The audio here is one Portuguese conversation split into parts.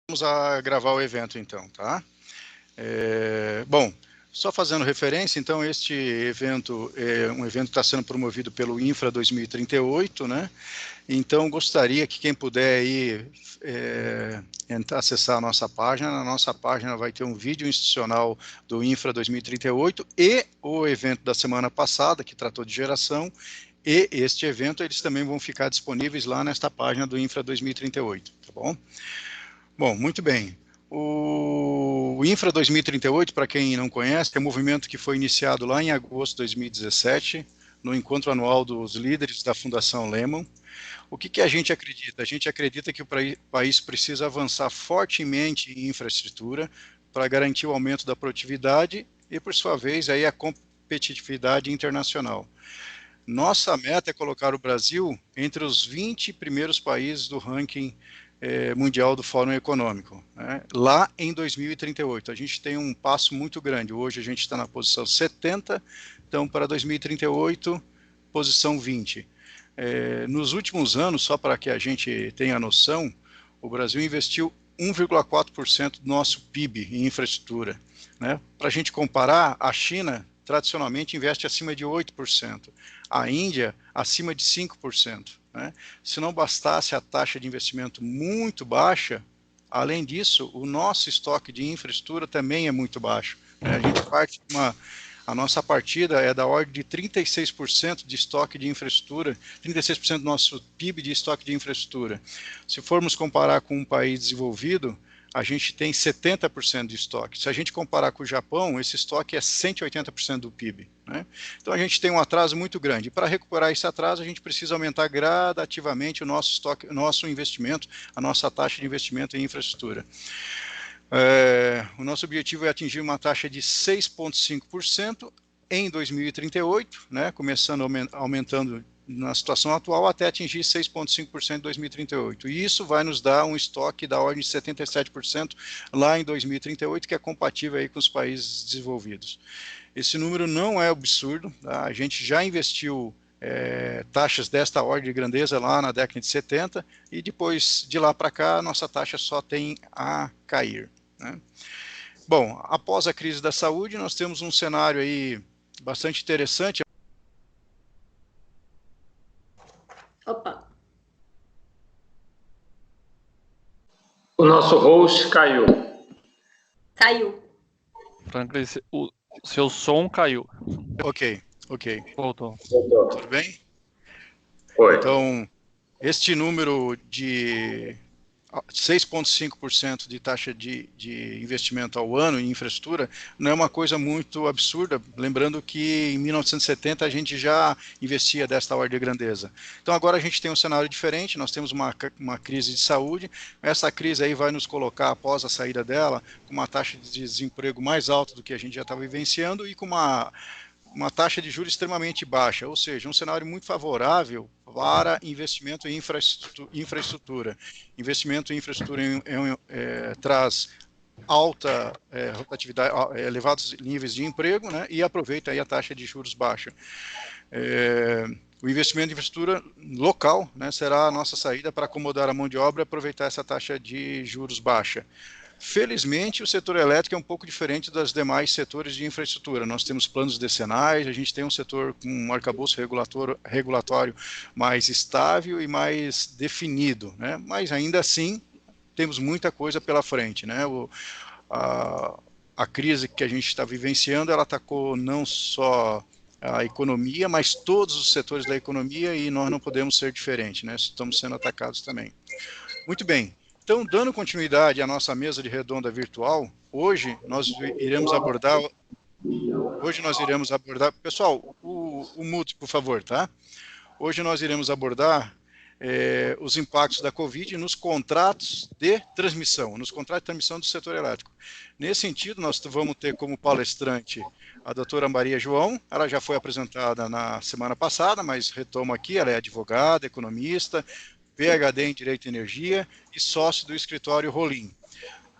Vamos a gravar o evento então, tá? Bom, só fazendo referência, então este evento é um evento que está sendo promovido pelo Infra 2038, né? Então gostaria que quem puder aí acessar a nossa página. Na nossa página vai ter um vídeo institucional do Infra 2038 e o evento da semana passada, que tratou de geração, e este evento eles também vão ficar disponíveis lá nesta página do Infra 2038, tá bom? Bom, muito bem. O Infra 2038, para quem não conhece, é um movimento que foi iniciado lá em agosto de 2017, no encontro anual dos líderes da Fundação Lehman. O que a gente acredita? A gente acredita que o país precisa avançar fortemente em infraestrutura para garantir o aumento da produtividade e, por sua vez, aí a competitividade internacional. Nossa meta é colocar o Brasil entre os 20 primeiros países do ranking mundial do Fórum Econômico, né? Lá em 2038. A gente tem um passo muito grande. Hoje a gente está na posição 70, então para 2038, posição 20. Nos últimos anos, só para que a gente tenha noção, o Brasil investiu 1,4% do nosso PIB em infraestrutura, né? Para a gente comparar, a China tradicionalmente investe acima de 8%, a Índia acima de 5%. Né? Se não bastasse a taxa de investimento muito baixa, além disso, o nosso estoque de infraestrutura também é muito baixo. Né? A gente parte de a nossa partida é da ordem de 36% de estoque de infraestrutura, 36% do nosso PIB de estoque de infraestrutura. Se formos comparar com um país desenvolvido, a gente tem 70% de estoque. Se a gente comparar com o Japão, esse estoque é 180% do PIB. Né? Então a gente tem um atraso muito grande. Para recuperar esse atraso, a gente precisa aumentar gradativamente o nosso estoque, o nosso investimento, a nossa taxa de investimento em infraestrutura. O nosso objetivo é atingir uma taxa de 6,5% em 2038, né? Começando aumentando na situação atual até atingir 6,5% em 2038. E isso vai nos dar um estoque da ordem de 77% lá em 2038, que é compatível aí com os países desenvolvidos. Esse número não é absurdo, tá? A gente já investiu taxas desta ordem de grandeza lá na década de 70 e depois de lá para cá, nossa taxa só tem a cair. Né? Bom, após a crise da saúde, nós temos um cenário aí bastante interessante. Opa. O nosso host caiu. Caiu. Franklin, o seu som caiu. Ok. Voltou. Tudo bem? Oi. Então, este número de 6,5% de taxa de investimento ao ano em infraestrutura não é uma coisa muito absurda, lembrando que em 1970 a gente já investia desta ordem de grandeza. Então agora a gente tem um cenário diferente, nós temos uma crise de saúde, essa crise aí vai nos colocar, após a saída dela, com uma taxa de desemprego mais alta do que a gente já estava vivenciando e com uma taxa de juros extremamente baixa, ou seja, um cenário muito favorável para investimento em infraestrutura. Investimento em infraestrutura traz alta rotatividade, elevados níveis de emprego, né, e aproveita aí a taxa de juros baixa. O investimento em infraestrutura local, né, será a nossa saída para acomodar a mão de obra e aproveitar essa taxa de juros baixa. Felizmente, o setor elétrico é um pouco diferente dos demais setores de infraestrutura. Nós temos planos decenais, a gente tem um setor com um arcabouço regulatório mais estável e mais definido, né? Mas ainda assim, temos muita coisa pela frente, né? A crise que a gente está vivenciando, ela atacou não só a economia, mas todos os setores da economia e nós não podemos ser diferentes, né? Estamos sendo atacados também. Muito bem. Então, dando continuidade à nossa mesa de redonda virtual, hoje nós iremos abordar... Pessoal, o mute, por favor, tá? Hoje nós iremos abordar os impactos da Covid nos contratos de transmissão do setor elétrico. Nesse sentido, nós vamos ter como palestrante a doutora Maria João. Ela já foi apresentada na semana passada, mas retomo aqui, ela é advogada, economista, PhD em Direito e Energia e sócio do escritório Rolim.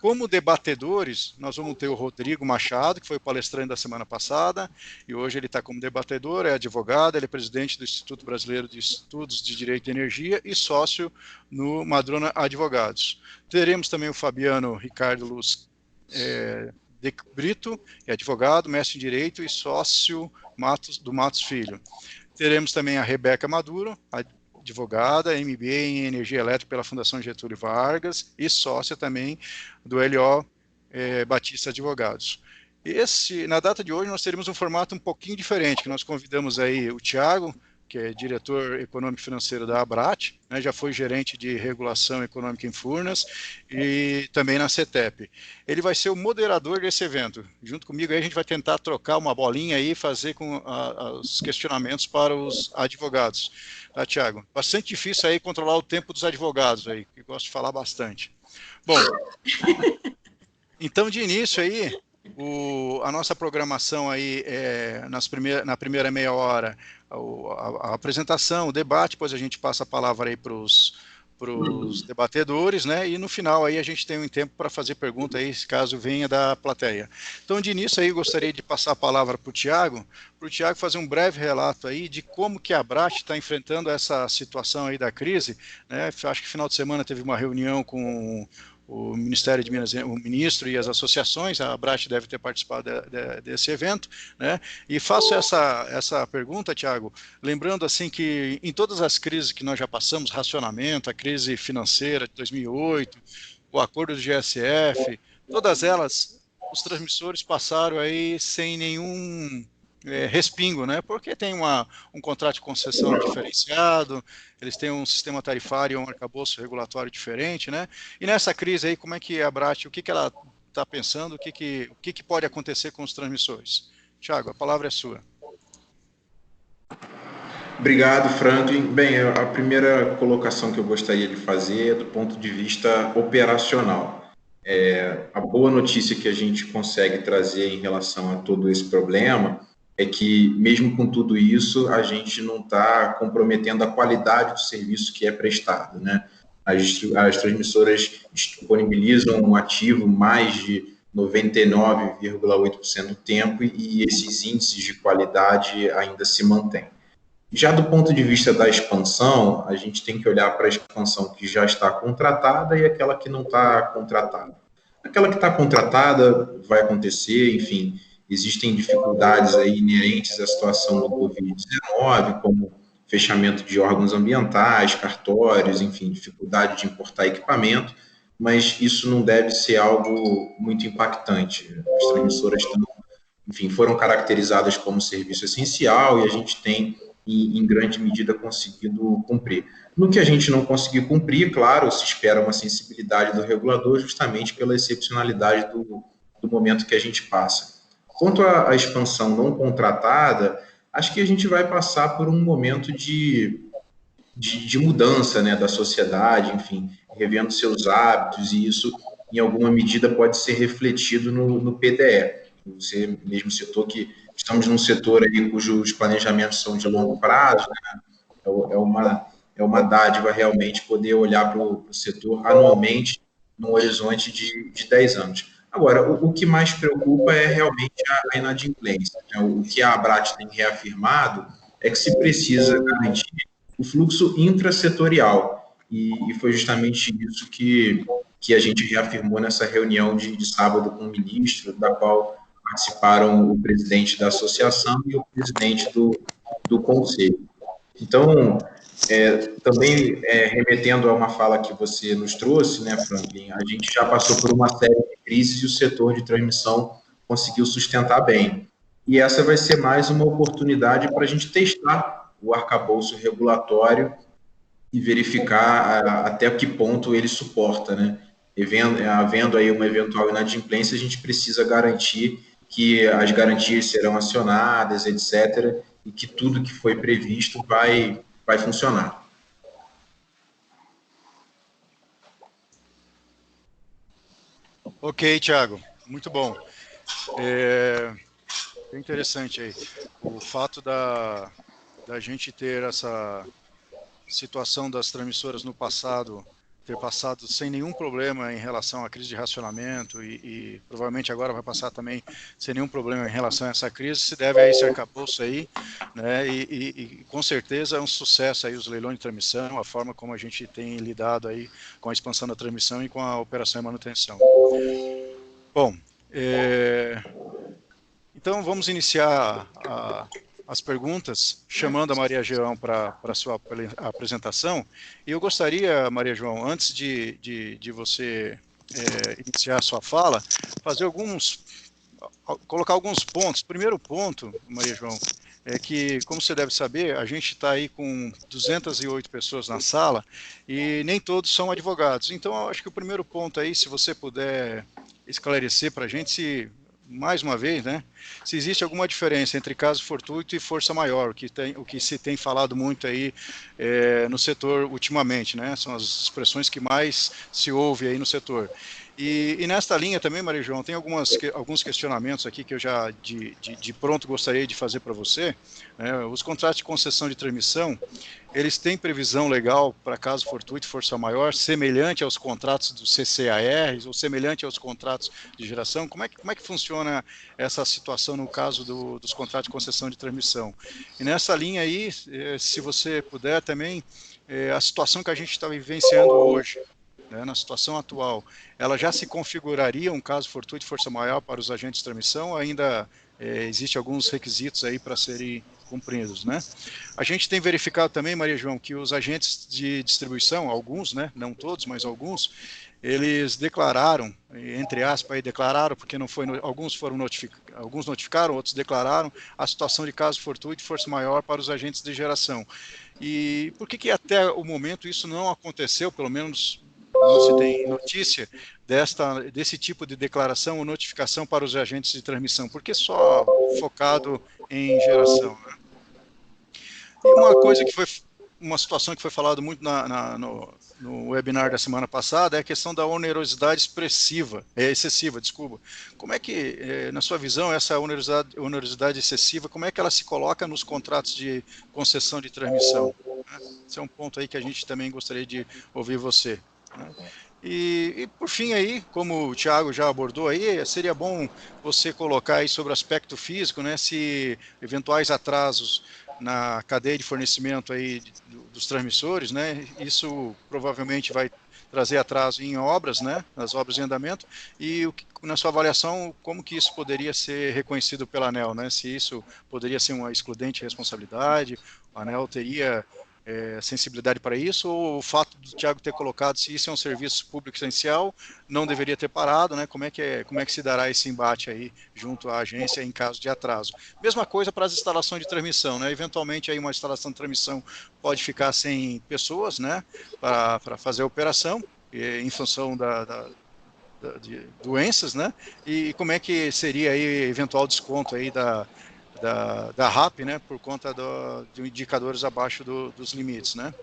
Como debatedores, nós vamos ter o Rodrigo Machado, que foi o palestrante da semana passada, e hoje ele está como debatedor, é advogado, ele é presidente do Instituto Brasileiro de Estudos de Direito e Energia e sócio no Madrona Advogados. Teremos também o Fabiano Ricardo Luz de Brito, que é advogado, mestre em Direito e sócio do Matos Filho. Teremos também a Rebeca Maduro, advogada, MBA em Energia Elétrica pela Fundação Getúlio Vargas e sócia também do LO Batista Advogados. Na data de hoje nós teremos um formato um pouquinho diferente, que nós convidamos aí o Thiago, que é diretor econômico financeiro da Abrat, né, já foi gerente de regulação econômica em Furnas e também na CETEP. Ele vai ser o moderador desse evento. Junto comigo aí a gente vai tentar trocar uma bolinha aí e fazer com os questionamentos para os advogados. Tá, Thiago? Bastante difícil aí controlar o tempo dos advogados aí, que gosto de falar bastante. Bom, então de início aí, a nossa programação aí na primeira meia hora, a apresentação, o debate, depois a gente passa a palavra aí para os debatedores, né? E no final aí a gente tem um tempo para fazer pergunta aí, caso venha da plateia. Então, de início aí, eu gostaria de passar a palavra para o Thiago fazer um breve relato aí de como que a Abrat está enfrentando essa situação aí da crise, né? Acho que final de semana teve uma reunião com o Ministério de Minas, o ministro e as associações, a Abrat deve ter participado desse evento, né? E faço essa pergunta, Thiago, lembrando assim que em todas as crises que nós já passamos, racionamento, a crise financeira de 2008, o acordo do GSF, todas elas, os transmissores passaram aí sem nenhum respingo, né? Porque tem um contrato de concessão diferenciado, eles têm um sistema tarifário e um arcabouço regulatório diferente, né? E nessa crise aí, como é que a Abrat, o que ela está pensando, o que pode acontecer com os transmissores? Thiago, a palavra é sua. Obrigado, Franklin. Bem, a primeira colocação que eu gostaria de fazer é do ponto de vista operacional. A boa notícia que a gente consegue trazer em relação a todo esse problema é que, mesmo com tudo isso, a gente não está comprometendo a qualidade do serviço que é prestado, né? As transmissoras disponibilizam um ativo mais de 99,8% do tempo e esses índices de qualidade ainda se mantêm. Já do ponto de vista da expansão, a gente tem que olhar para a expansão que já está contratada e aquela que não está contratada. Aquela que está contratada vai acontecer, enfim, existem dificuldades aí inerentes à situação do Covid-19, como fechamento de órgãos ambientais, cartórios, enfim, dificuldade de importar equipamento, mas isso não deve ser algo muito impactante. As transmissoras foram caracterizadas como serviço essencial e a gente tem, em grande medida, conseguido cumprir. No que a gente não conseguir cumprir, claro, se espera uma sensibilidade do regulador justamente pela excepcionalidade do momento que a gente passa. Quanto à expansão não contratada, acho que a gente vai passar por um momento de mudança, né, da sociedade, enfim, revendo seus hábitos, e isso, em alguma medida, pode ser refletido no PDE. Você mesmo citou que estamos num setor aí cujos planejamentos são de longo prazo, né? É uma dádiva realmente poder olhar para o setor anualmente num horizonte de 10 anos. Agora, o que mais preocupa é realmente a inadimplência, né? O que a Abrat tem reafirmado é que se precisa garantir o fluxo intrasetorial, e foi justamente isso que a gente reafirmou nessa reunião de sábado com o ministro, da qual participaram o presidente da associação e o presidente do conselho. Então, também remetendo a uma fala que você nos trouxe, né, Franklin, a gente já passou por uma série de crises e o setor de transmissão conseguiu sustentar bem. E essa vai ser mais uma oportunidade para a gente testar o arcabouço regulatório e verificar até que ponto ele suporta, né? Havendo aí uma eventual inadimplência, a gente precisa garantir que as garantias serão acionadas, etc., e que tudo que foi previsto vai funcionar. Ok, Thiago, muito bom. É interessante aí o fato da gente ter essa situação das transmissoras no passado ter passado sem nenhum problema em relação à crise de racionamento e provavelmente agora vai passar também sem nenhum problema em relação a essa crise, se deve a esse arcabouço aí, né, e com certeza é um sucesso aí os leilões de transmissão, a forma como a gente tem lidado aí com a expansão da transmissão e com a operação e manutenção. Bom, então vamos iniciar as perguntas, chamando a Maria João para a sua apresentação. E eu gostaria, Maria João, antes de você iniciar a sua fala, colocar alguns pontos. Primeiro ponto, Maria João, é que, como você deve saber, a gente está aí com 208 pessoas na sala e nem todos são advogados. Então, eu acho que o primeiro ponto aí, se você puder esclarecer para a gente, se mais uma vez, né, se existe alguma diferença entre caso fortuito e força maior, o que se tem falado muito aí no setor ultimamente, né, são as expressões que mais se ouve aí no setor. E nesta linha também, Maria João, tem alguns questionamentos aqui que eu já de pronto gostaria de fazer para você. Né? Os contratos de concessão de transmissão, eles têm previsão legal para caso fortuito e força maior, semelhante aos contratos do CCAR ou semelhante aos contratos de geração? Como é que funciona essa situação no caso dos contratos de concessão de transmissão? E nessa linha aí, se você puder também, a situação que a gente está vivenciando hoje, né, na situação atual, ela já se configuraria um caso fortuito e força maior para os agentes de transmissão? Ainda existe alguns requisitos aí para serem cumpridos, né? A gente tem verificado também, Maria João, que os agentes de distribuição, alguns, né, não todos, mas alguns, eles declararam, entre aspas, aí, declararam, porque não foi, alguns notificaram, outros declararam a situação de caso fortuito e força maior para os agentes de geração. E por que até o momento isso não aconteceu, pelo menos não se tem notícia desse tipo de declaração ou notificação para os agentes de transmissão? Por que só focado em geração? Né? E uma situação que foi falado muito no webinar da semana passada é a questão da onerosidade excessiva. Como é que, na sua visão, essa onerosidade excessiva, como é que ela se coloca nos contratos de concessão de transmissão? Esse é um ponto aí que a gente também gostaria de ouvir você. Né? E por fim aí, como o Thiago já abordou aí, seria bom você colocar aí sobre o aspecto físico, né, se eventuais atrasos na cadeia de fornecimento aí dos transmissores, né, isso provavelmente vai trazer atraso em obras, né, nas obras em andamento, e na sua avaliação, como que isso poderia ser reconhecido pela ANEEL, né, se isso poderia ser uma excludente responsabilidade, a ANEEL teria sensibilidade para isso, ou o fato do Thiago ter colocado, se isso é um serviço público essencial, não deveria ter parado, né? Como é que se dará esse embate aí junto à agência em caso de atraso? Mesma coisa para as instalações de transmissão, né? Eventualmente aí uma instalação de transmissão pode ficar sem pessoas, né? Para fazer a operação, em função de doenças, né? E como é que seria aí eventual desconto aí da RAP, né, por conta de indicadores abaixo dos limites, né?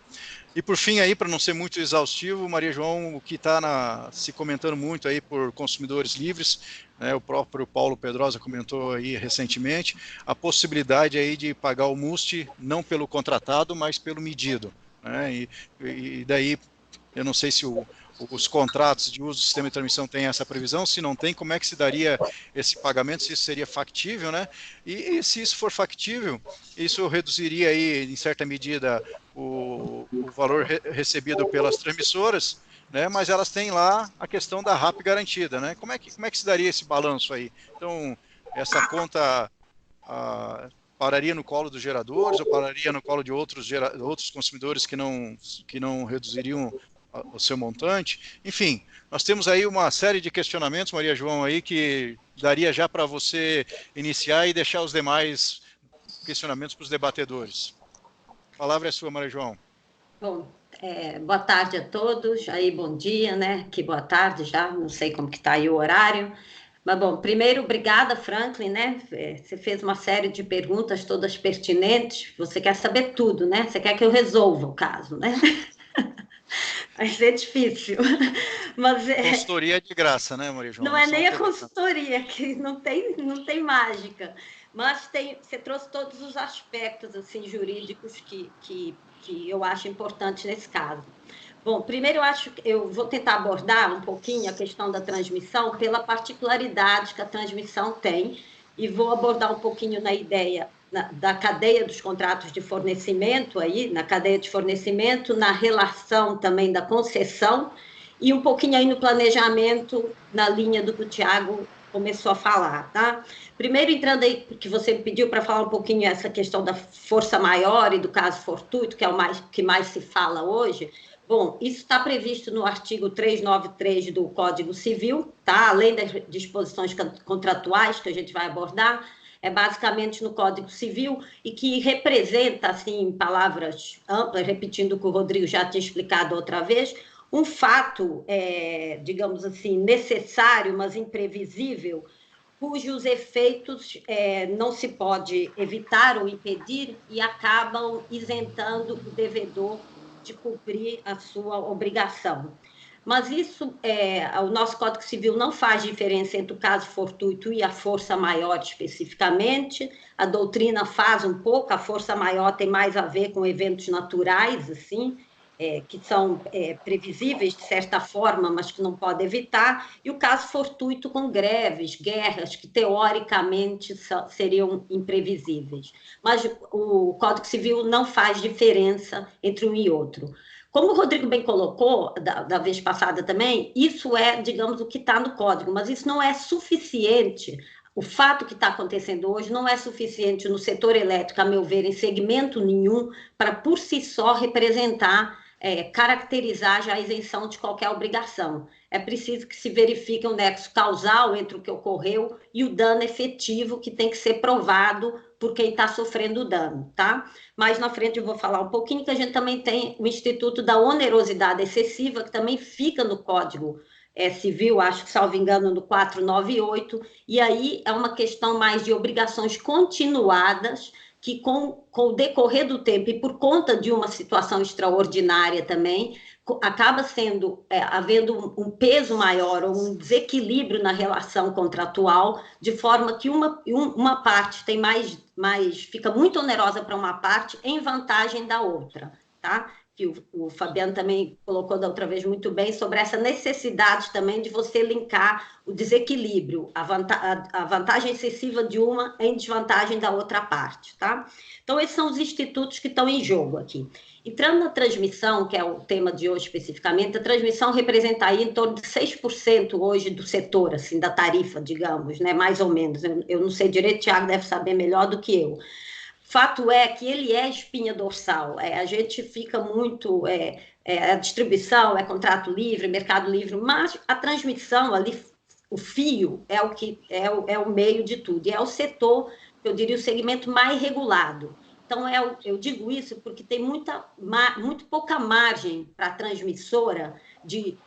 E por fim aí, para não ser muito exaustivo, Maria João, o que está se comentando muito aí por consumidores livres, né, o próprio Paulo Pedrosa comentou aí recentemente, a possibilidade aí de pagar o MUST não pelo contratado, mas pelo medido, né? E daí, eu não sei se os contratos de uso do sistema de transmissão têm essa previsão, se não tem, como é que se daria esse pagamento, se isso seria factível, né? E se isso for factível, isso reduziria aí, em certa medida, o valor recebido pelas transmissoras, né? Mas elas têm lá a questão da RAP garantida, né? Como é que se daria esse balanço aí? Então, essa conta pararia no colo dos geradores ou pararia no colo de outros consumidores que não reduziriam o seu montante? Enfim, nós temos aí uma série de questionamentos, Maria João, aí que daria já para você iniciar e deixar os demais questionamentos para os debatedores. A palavra é sua, Maria João. Bom, boa tarde a todos, aí bom dia, né, que boa tarde já, não sei como que está aí o horário, mas bom, primeiro, obrigada, Franklin, né, você fez uma série de perguntas, todas pertinentes, você quer saber tudo, né, você quer que eu resolva o caso, né? Vai ser difícil. Mas consultoria é de graça, né, Maria João? Não é nem a consultoria, que não tem mágica. Mas você trouxe todos os aspectos assim, jurídicos que eu acho importantes nesse caso. Bom, primeiro eu acho que eu vou tentar abordar um pouquinho a questão da transmissão pela particularidade que a transmissão tem e vou abordar um pouquinho na ideia da cadeia dos contratos de fornecimento aí, na cadeia de fornecimento, na relação também da concessão e um pouquinho aí no planejamento na linha do que o Tiago começou a falar, tá? Primeiro, entrando aí, que você me pediu para falar um pouquinho essa questão da força maior e do caso fortuito, que é o que mais se fala hoje. Bom, isso está previsto no artigo 393 do Código Civil, tá? Além das disposições contratuais que a gente vai abordar, é basicamente no Código Civil e que representa, assim, em palavras amplas, repetindo o que o Rodrigo já tinha explicado outra vez, um fato, digamos assim, necessário, mas imprevisível, cujos efeitos não se pode evitar ou impedir e acabam isentando o devedor de cumprir a sua obrigação. Mas isso, o nosso Código Civil não faz diferença entre o caso fortuito e a força maior especificamente, a doutrina faz um pouco, a força maior tem mais a ver com eventos naturais, assim, que são previsíveis de certa forma, mas que não pode evitar, e o caso fortuito com greves, guerras, que teoricamente seriam imprevisíveis. Mas o Código Civil não faz diferença entre um e outro. Como o Rodrigo bem colocou, da vez passada também, isso é, digamos, o que está no Código, mas isso não é suficiente. O fato que está acontecendo hoje não é suficiente no setor elétrico, a meu ver, em segmento nenhum, para por si só representar, caracterizar já a isenção de qualquer obrigação. É preciso que se verifique um nexo causal entre o que ocorreu e o dano efetivo que tem que ser provado por quem está sofrendo o dano, tá? Mais na frente eu vou falar um pouquinho que a gente também tem o Instituto da Onerosidade Excessiva, que também fica no Código Civil, acho que, salvo engano, no 498, e aí é uma questão mais de obrigações continuadas, que com o decorrer do tempo e por conta de uma situação extraordinária também, acaba havendo um peso maior ou um desequilíbrio na relação contratual, de forma que uma parte tem fica muito onerosa para uma parte em vantagem da outra, tá? Que o Fabiano também colocou da outra vez muito bem, sobre essa necessidade também de você linkar o desequilíbrio, a vantagem excessiva de uma em desvantagem da outra parte, tá? Então, esses são os institutos que estão em jogo aqui. Entrando na transmissão, que é o tema de hoje especificamente, a transmissão representa aí em torno de 6% hoje do setor, assim, da tarifa, digamos, né? Mais ou menos. Eu não sei direito, o Thiago deve saber melhor do que eu. Fato é que ele é espinha dorsal, a gente fica muito, a distribuição é contrato livre, mercado livre, mas a transmissão ali, o fio é o que é o meio de tudo, e é o setor, eu diria, o segmento mais regulado. Então, eu digo isso porque tem muito pouca margem para a transmissora de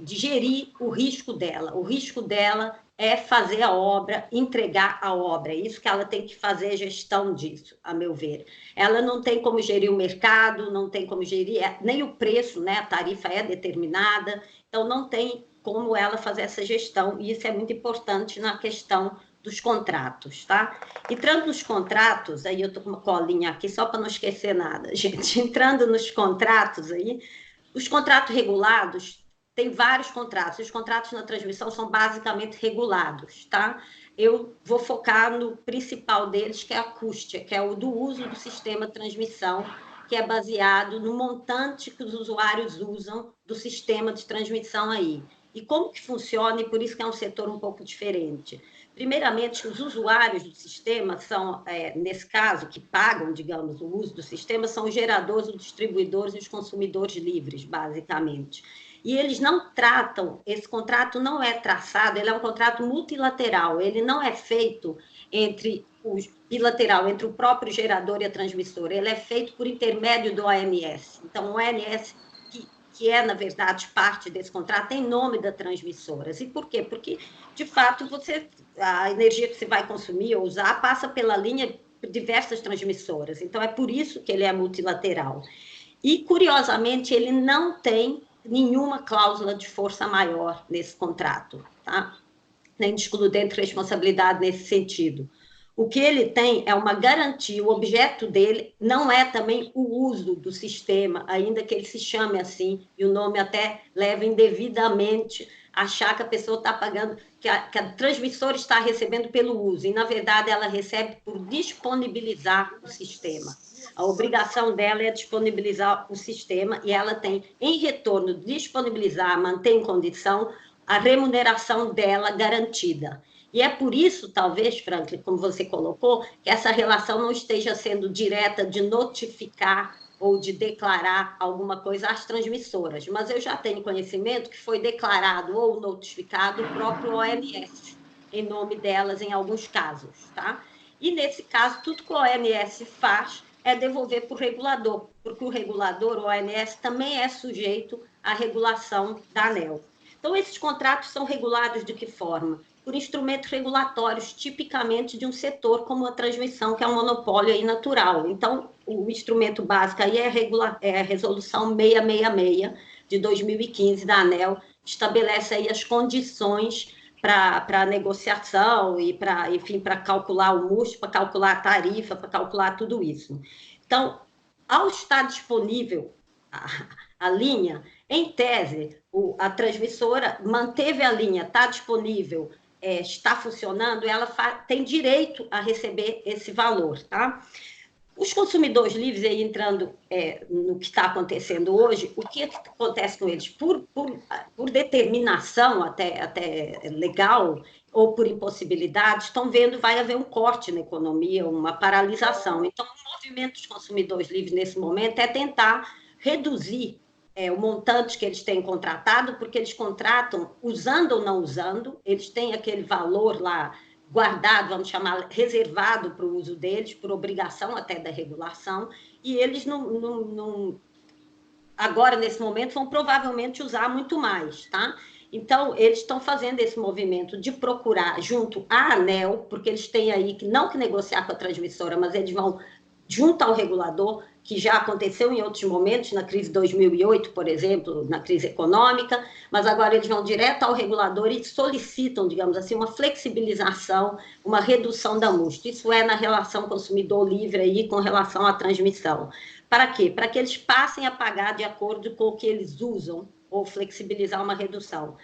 gerir o risco dela. O risco dela é fazer a obra, entregar a obra. É isso que ela tem que fazer, gestão disso, a meu ver. Ela não tem como gerir o mercado, não tem como gerir nem o preço, né? A tarifa é determinada, então não tem como ela fazer essa gestão, e isso é muito importante na questão dos contratos, tá? Entrando nos contratos, aí eu tô com uma colinha aqui só para não esquecer nada, gente. Entrando nos contratos aí, os contratos regulados, tem vários contratos. Os contratos na transmissão são basicamente regulados, tá? Eu vou focar no principal deles, que é a custia, que é o do uso do sistema de transmissão, que é baseado no montante que os usuários usam do sistema de transmissão aí. E como que funciona, e por isso que é um setor um pouco diferente. Primeiramente, os usuários do sistema são, nesse caso, que pagam, digamos, o uso do sistema, são os geradores, os distribuidores e os consumidores livres, basicamente. E eles não tratam, esse contrato não é traçado, ele é um contrato multilateral, ele não é feito bilateral, entre o próprio gerador e a transmissora, ele é feito por intermédio do ONS. Então, o ONS, que é, na verdade, parte desse contrato, tem nome da transmissora. E por quê? Porque, de fato, a energia que você vai consumir ou usar passa pela linha de diversas transmissoras. Então, é por isso que ele é multilateral. E, curiosamente, ele não tem nenhuma cláusula de força maior nesse contrato, tá? Nem de excludente responsabilidade nesse sentido. O que ele tem é uma garantia, o objeto dele não é também o uso do sistema, ainda que ele se chame assim, e o nome até leva indevidamente a achar que a pessoa está pagando, que a transmissora está recebendo pelo uso, e na verdade ela recebe por disponibilizar o sistema. A obrigação dela é disponibilizar o sistema, e ela tem, em retorno, disponibilizar, manter em condição a remuneração dela garantida. E é por isso, talvez, Franklin, como você colocou, que essa relação não esteja sendo direta de notificar ou de declarar alguma coisa às transmissoras. Mas eu já tenho conhecimento que foi declarado ou notificado o próprio OMS, em nome delas, em alguns casos, tá? E, nesse caso, tudo que o OMS faz é devolver para o regulador, porque o regulador, o OMS, também é sujeito à regulação da ANEEL. Então, esses contratos são regulados de que forma? Por instrumentos regulatórios, tipicamente de um setor como a transmissão, que é um monopólio aí natural. Então, o instrumento básico aí é a Resolução 666 de 2015 da ANEEL, estabelece aí as condições para negociação e para, enfim, para calcular o MUST, para calcular a tarifa, para calcular tudo isso. Então, ao estar disponível a linha, em tese, a transmissora manteve a linha, está disponível, está funcionando, ela tem direito a receber esse valor, tá? Os consumidores livres, aí entrando no que está acontecendo hoje, o que acontece com eles? Por determinação até legal, ou por impossibilidade, estão vendo vai haver um corte na economia, uma paralisação. Então, o movimento dos consumidores livres, nesse momento, é tentar reduzir o montante que eles têm contratado, porque eles contratam usando ou não usando, eles têm aquele valor lá guardado, vamos chamar, reservado para o uso deles, por obrigação até da regulação, e eles agora, nesse momento, vão provavelmente usar muito mais, tá? Então, eles estão fazendo esse movimento de procurar junto à ANEEL, porque eles têm aí que não que negociar com a transmissora, mas eles vão junto ao regulador, que já aconteceu em outros momentos, na crise de 2008, por exemplo, na crise econômica, mas agora eles vão direto ao regulador e solicitam, digamos assim, uma flexibilização, uma redução da MUST. Isso é na relação consumidor livre aí com relação à transmissão. Para quê? Para que eles passem a pagar de acordo com o que eles usam, ou flexibilizar uma redução.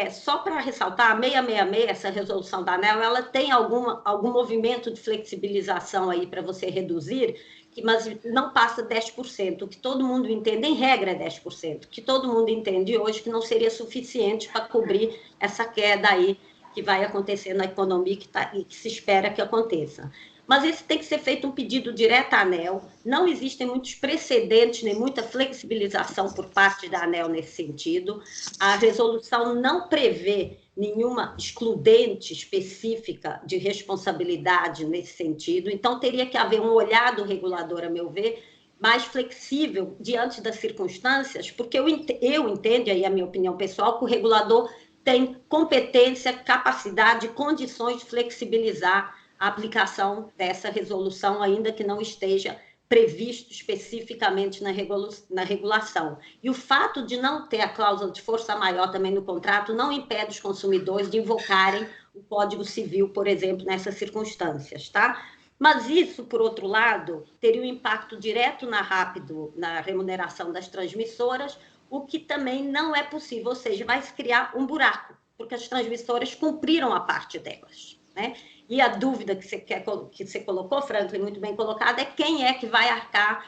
Só para ressaltar, a 666, essa resolução da ANEEL, ela tem algum movimento de flexibilização aí para você reduzir, mas não passa 10%, o que todo mundo entende, em regra é 10%, que todo mundo entende hoje que não seria suficiente para cobrir essa queda aí que vai acontecer na economia e que se espera que aconteça. Mas esse tem que ser feito um pedido direto à ANEEL, não existem muitos precedentes, nem muita flexibilização por parte da ANEEL nesse sentido, a resolução não prevê nenhuma excludente específica de responsabilidade nesse sentido, então teria que haver um olhar do regulador, a meu ver, mais flexível diante das circunstâncias, porque eu entendo, aí a minha opinião pessoal, que o regulador tem competência, capacidade, condições de flexibilizar a aplicação dessa resolução, ainda que não esteja previsto especificamente na regulação. E o fato de não ter a cláusula de força maior também no contrato não impede os consumidores de invocarem o Código Civil, por exemplo, nessas circunstâncias, tá? Mas isso, por outro lado, teria um impacto direto na remuneração das transmissoras, o que também não é possível, ou seja, vai se criar um buraco, porque as transmissoras cumpriram a parte delas, né? E a dúvida que você colocou, Franklin, muito bem colocada, é quem é que vai arcar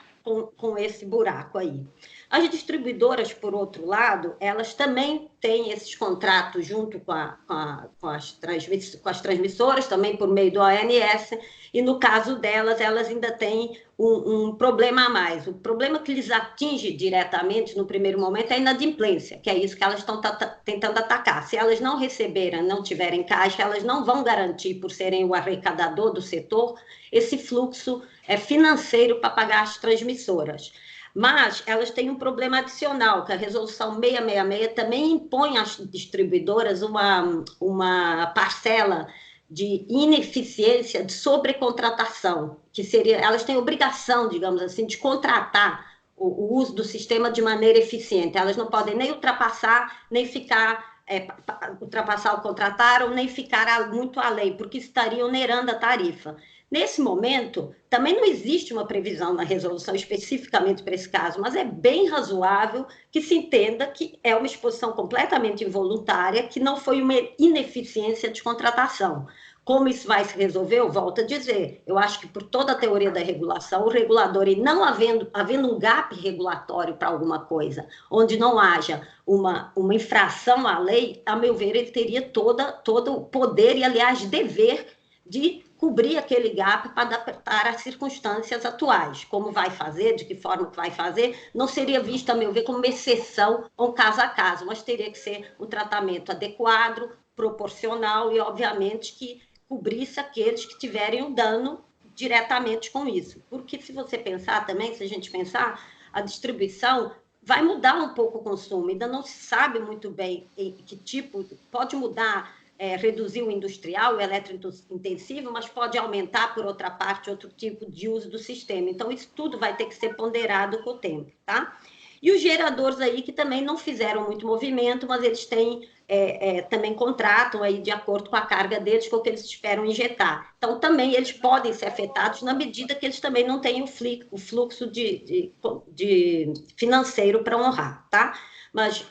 com esse buraco aí. As distribuidoras, por outro lado, elas também têm esses contratos junto com as transmissoras, também por meio do ONS, e no caso delas, elas ainda têm um problema a mais. O problema que lhes atinge diretamente, no primeiro momento, é a inadimplência, que é isso que elas estão tentando atacar. Se elas não receberem, não tiverem caixa, elas não vão garantir, por serem o arrecadador do setor, esse fluxo financeiro para pagar as transmissoras. Mas elas têm um problema adicional, que a resolução 666 também impõe às distribuidoras uma parcela de ineficiência, de sobrecontratação, que seria, elas têm obrigação, digamos assim, de contratar o uso do sistema de maneira eficiente. Elas não podem nem ultrapassar, nem ficar ultrapassar o contratar ou nem ficar muito além, porque estaria onerando a tarifa. Nesse momento, também não existe uma previsão na resolução especificamente para esse caso, mas é bem razoável que se entenda que é uma exposição completamente involuntária, que não foi uma ineficiência de contratação. Como isso vai se resolver, eu volto a dizer, eu acho que por toda a teoria da regulação, o regulador, e não havendo um gap regulatório para alguma coisa, onde não haja uma infração à lei, a meu ver, ele teria todo o poder e, aliás, dever de cobrir aquele gap para adaptar às circunstâncias atuais. Como vai fazer, de que forma vai fazer, não seria visto, a meu ver, como uma exceção ou um caso a caso, mas teria que ser um tratamento adequado, proporcional e, obviamente, que cobrisse aqueles que tiverem um dano diretamente com isso. Porque se você pensar também, se a gente pensar, a distribuição vai mudar um pouco o consumo, ainda não se sabe muito bem em que tipo, pode mudar, reduzir o industrial, o eletrointensivo, mas pode aumentar, por outra parte, outro tipo de uso do sistema. Então, isso tudo vai ter que ser ponderado com o tempo, tá? E os geradores aí que também não fizeram muito movimento, mas eles têm também contratam aí de acordo com a carga deles, com o que eles esperam injetar. Então, também eles podem ser afetados na medida que eles também não têm o fluxo de financeiro para honrar, tá? Mas,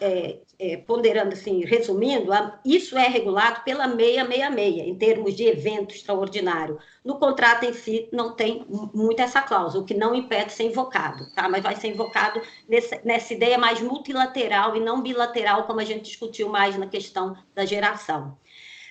ponderando assim, resumindo, isso é regulado pela 666, em termos de evento extraordinário. No contrato em si, não tem muito essa cláusula, o que não impede ser invocado, tá? Mas vai ser invocado nessa ideia mais multilateral e não bilateral, como a gente discutiu mais na questão da geração.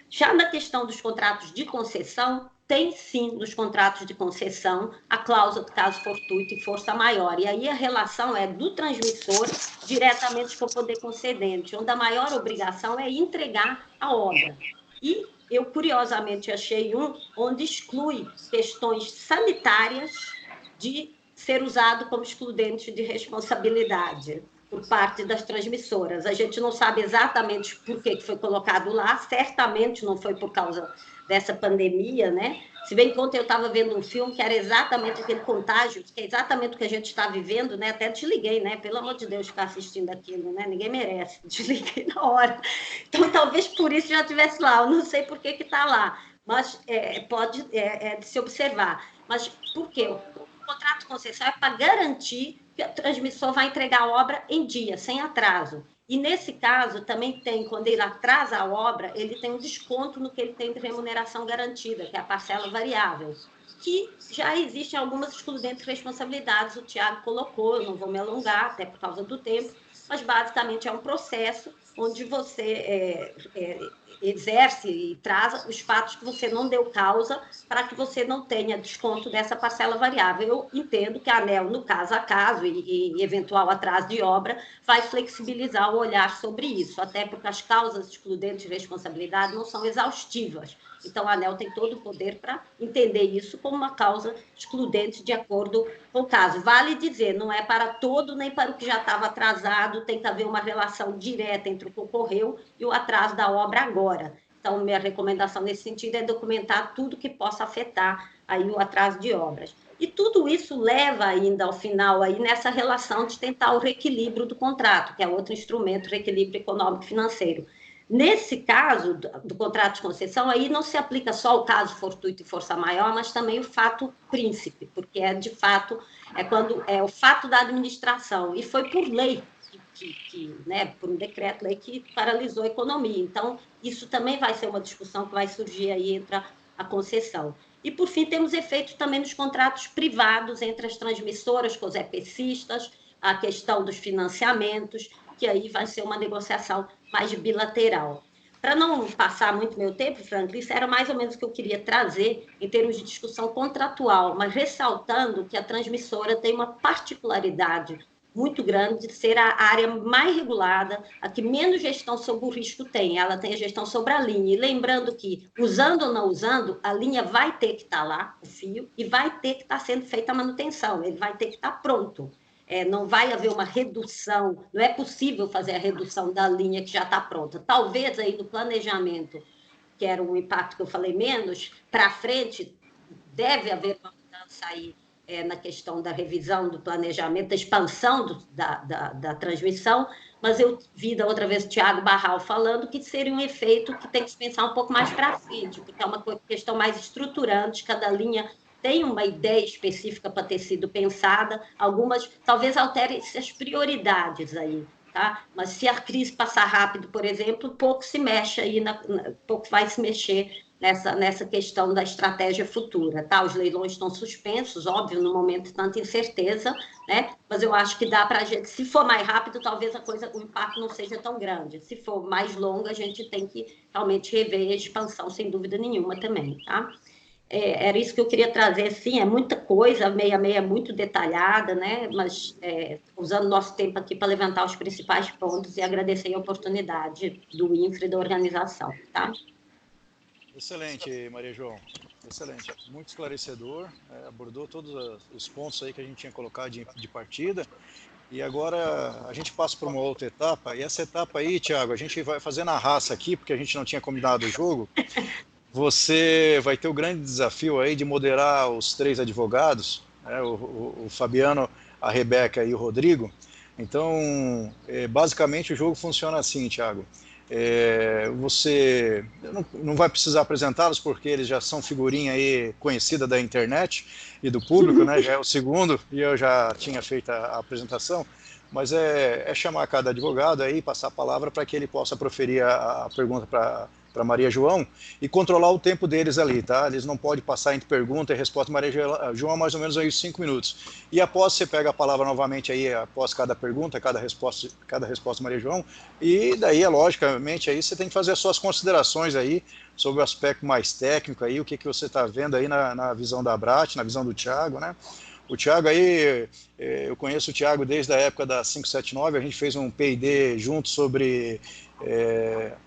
Já na questão dos contratos de concessão, tem sim nos contratos de concessão a cláusula de caso fortuito e força maior. E aí a relação é do transmissor diretamente com o poder concedente, onde a maior obrigação é entregar a obra. E eu, curiosamente, achei onde exclui questões sanitárias de ser usado como excludente de responsabilidade por parte das transmissoras. A gente não sabe exatamente por que foi colocado lá, certamente não foi por causa dessa pandemia, né? Se bem que ontem eu estava vendo um filme que era exatamente aquele contágio, que é exatamente o que a gente está vivendo, né? Até desliguei, né? Pelo amor de Deus, ficar assistindo aquilo, né? Ninguém merece. Desliguei na hora. Então, talvez por isso já estivesse lá. Eu não sei por que está lá, mas pode de se observar. Mas por quê? O contrato de concessão é para garantir que o transmissor vai entregar a obra em dia, sem atraso. E, nesse caso, também tem, quando ele atrasa a obra, ele tem um desconto no que ele tem de remuneração garantida, que é a parcela variável, que já existem algumas excludentes responsabilidades, o Tiago colocou, eu não vou me alongar, até por causa do tempo, mas, basicamente, é um processo onde você exerce e traz os fatos que você não deu causa para que você não tenha desconto dessa parcela variável. Eu entendo que a ANEEL, no caso a caso e eventual atraso de obra, vai flexibilizar o olhar sobre isso, até porque as causas excludentes de responsabilidade não são exaustivas. Então, a ANEEL tem todo o poder para entender isso como uma causa excludente de acordo com o caso. Vale dizer, não é para todo nem para o que já estava atrasado, tem que haver uma relação direta entre o que ocorreu e o atraso da obra agora. Então, minha recomendação nesse sentido é documentar tudo que possa afetar aí o atraso de obras. E tudo isso leva ainda ao final aí nessa relação de tentar o reequilíbrio do contrato, que é outro instrumento, reequilíbrio econômico-financeiro. Nesse caso do contrato de concessão, aí não se aplica só o caso fortuito e força maior, mas também o fato príncipe, porque de fato quando é o fato da administração, e foi por lei, né, por um decreto-lei que paralisou a economia. Então, isso também vai ser uma discussão que vai surgir aí entre a concessão. E, por fim, temos efeitos também nos contratos privados entre as transmissoras com os EPCistas, a questão dos financiamentos, que aí vai ser uma negociação mais bilateral. Para não passar muito meu tempo, Franklin, isso era mais ou menos o que eu queria trazer em termos de discussão contratual, mas ressaltando que a transmissora tem uma particularidade muito grande de ser a área mais regulada, a que menos gestão sobre o risco tem. Ela tem a gestão sobre a linha. E lembrando que, usando ou não usando, a linha vai ter que estar lá, o fio, e vai ter que estar sendo feita a manutenção, ele vai ter que estar pronto. Não vai haver uma redução, não é possível fazer a redução da linha que já está pronta. Talvez aí no planejamento, que era um impacto que eu falei menos, para frente deve haver uma mudança aí na questão da revisão do planejamento, da expansão da transmissão, mas eu vi da outra vez o Thiago Barral falando que seria um efeito que tem que se pensar um pouco mais para frente, porque é uma questão mais estruturante, cada linha tem uma ideia específica para ter sido pensada, algumas talvez alterem as prioridades aí, tá? Mas se a crise passar rápido, por exemplo, pouco se mexe aí, pouco vai se mexer nessa questão da estratégia futura, tá? Os leilões estão suspensos, óbvio, no momento de tanta incerteza, né? Mas eu acho que dá para a gente, se for mais rápido, talvez o impacto não seja tão grande. Se for mais longo, a gente tem que realmente rever a expansão, sem dúvida nenhuma também, tá? Era isso que eu queria trazer, sim, é muita coisa, a 66 é muito detalhada, né? Mas usando nosso tempo aqui para levantar os principais pontos e agradecer a oportunidade do INFRA e da organização, tá? Excelente, Maria João, excelente, muito esclarecedor, abordou todos os pontos aí que a gente tinha colocado de partida, e agora a gente passa por uma outra etapa, e essa etapa aí, Thiago, a gente vai fazer na raça aqui, porque a gente não tinha combinado o jogo. Você vai ter o grande desafio aí de moderar os 3 advogados, né, o Fabiano, a Rebeca e o Rodrigo. Então, basicamente o jogo funciona assim, Thiago. Você não vai precisar apresentá-los porque eles já são figurinha aí conhecida da internet e do público, né? Já é o segundo e eu já tinha feito a apresentação, mas é chamar cada advogado aí, passar a palavra para que ele possa proferir a pergunta para Maria João e controlar o tempo deles ali, tá? Eles não podem passar entre pergunta e resposta. Maria João, mais ou menos aí 5 minutos. E após você pega a palavra novamente aí, após cada pergunta, cada resposta Maria João, e daí, logicamente, aí você tem que fazer as suas considerações aí sobre o aspecto mais técnico aí, o que você está vendo aí na visão da Abrat, na visão do Thiago, né? O Thiago aí, eu conheço o Thiago desde a época da 579, a gente fez um P&D junto sobre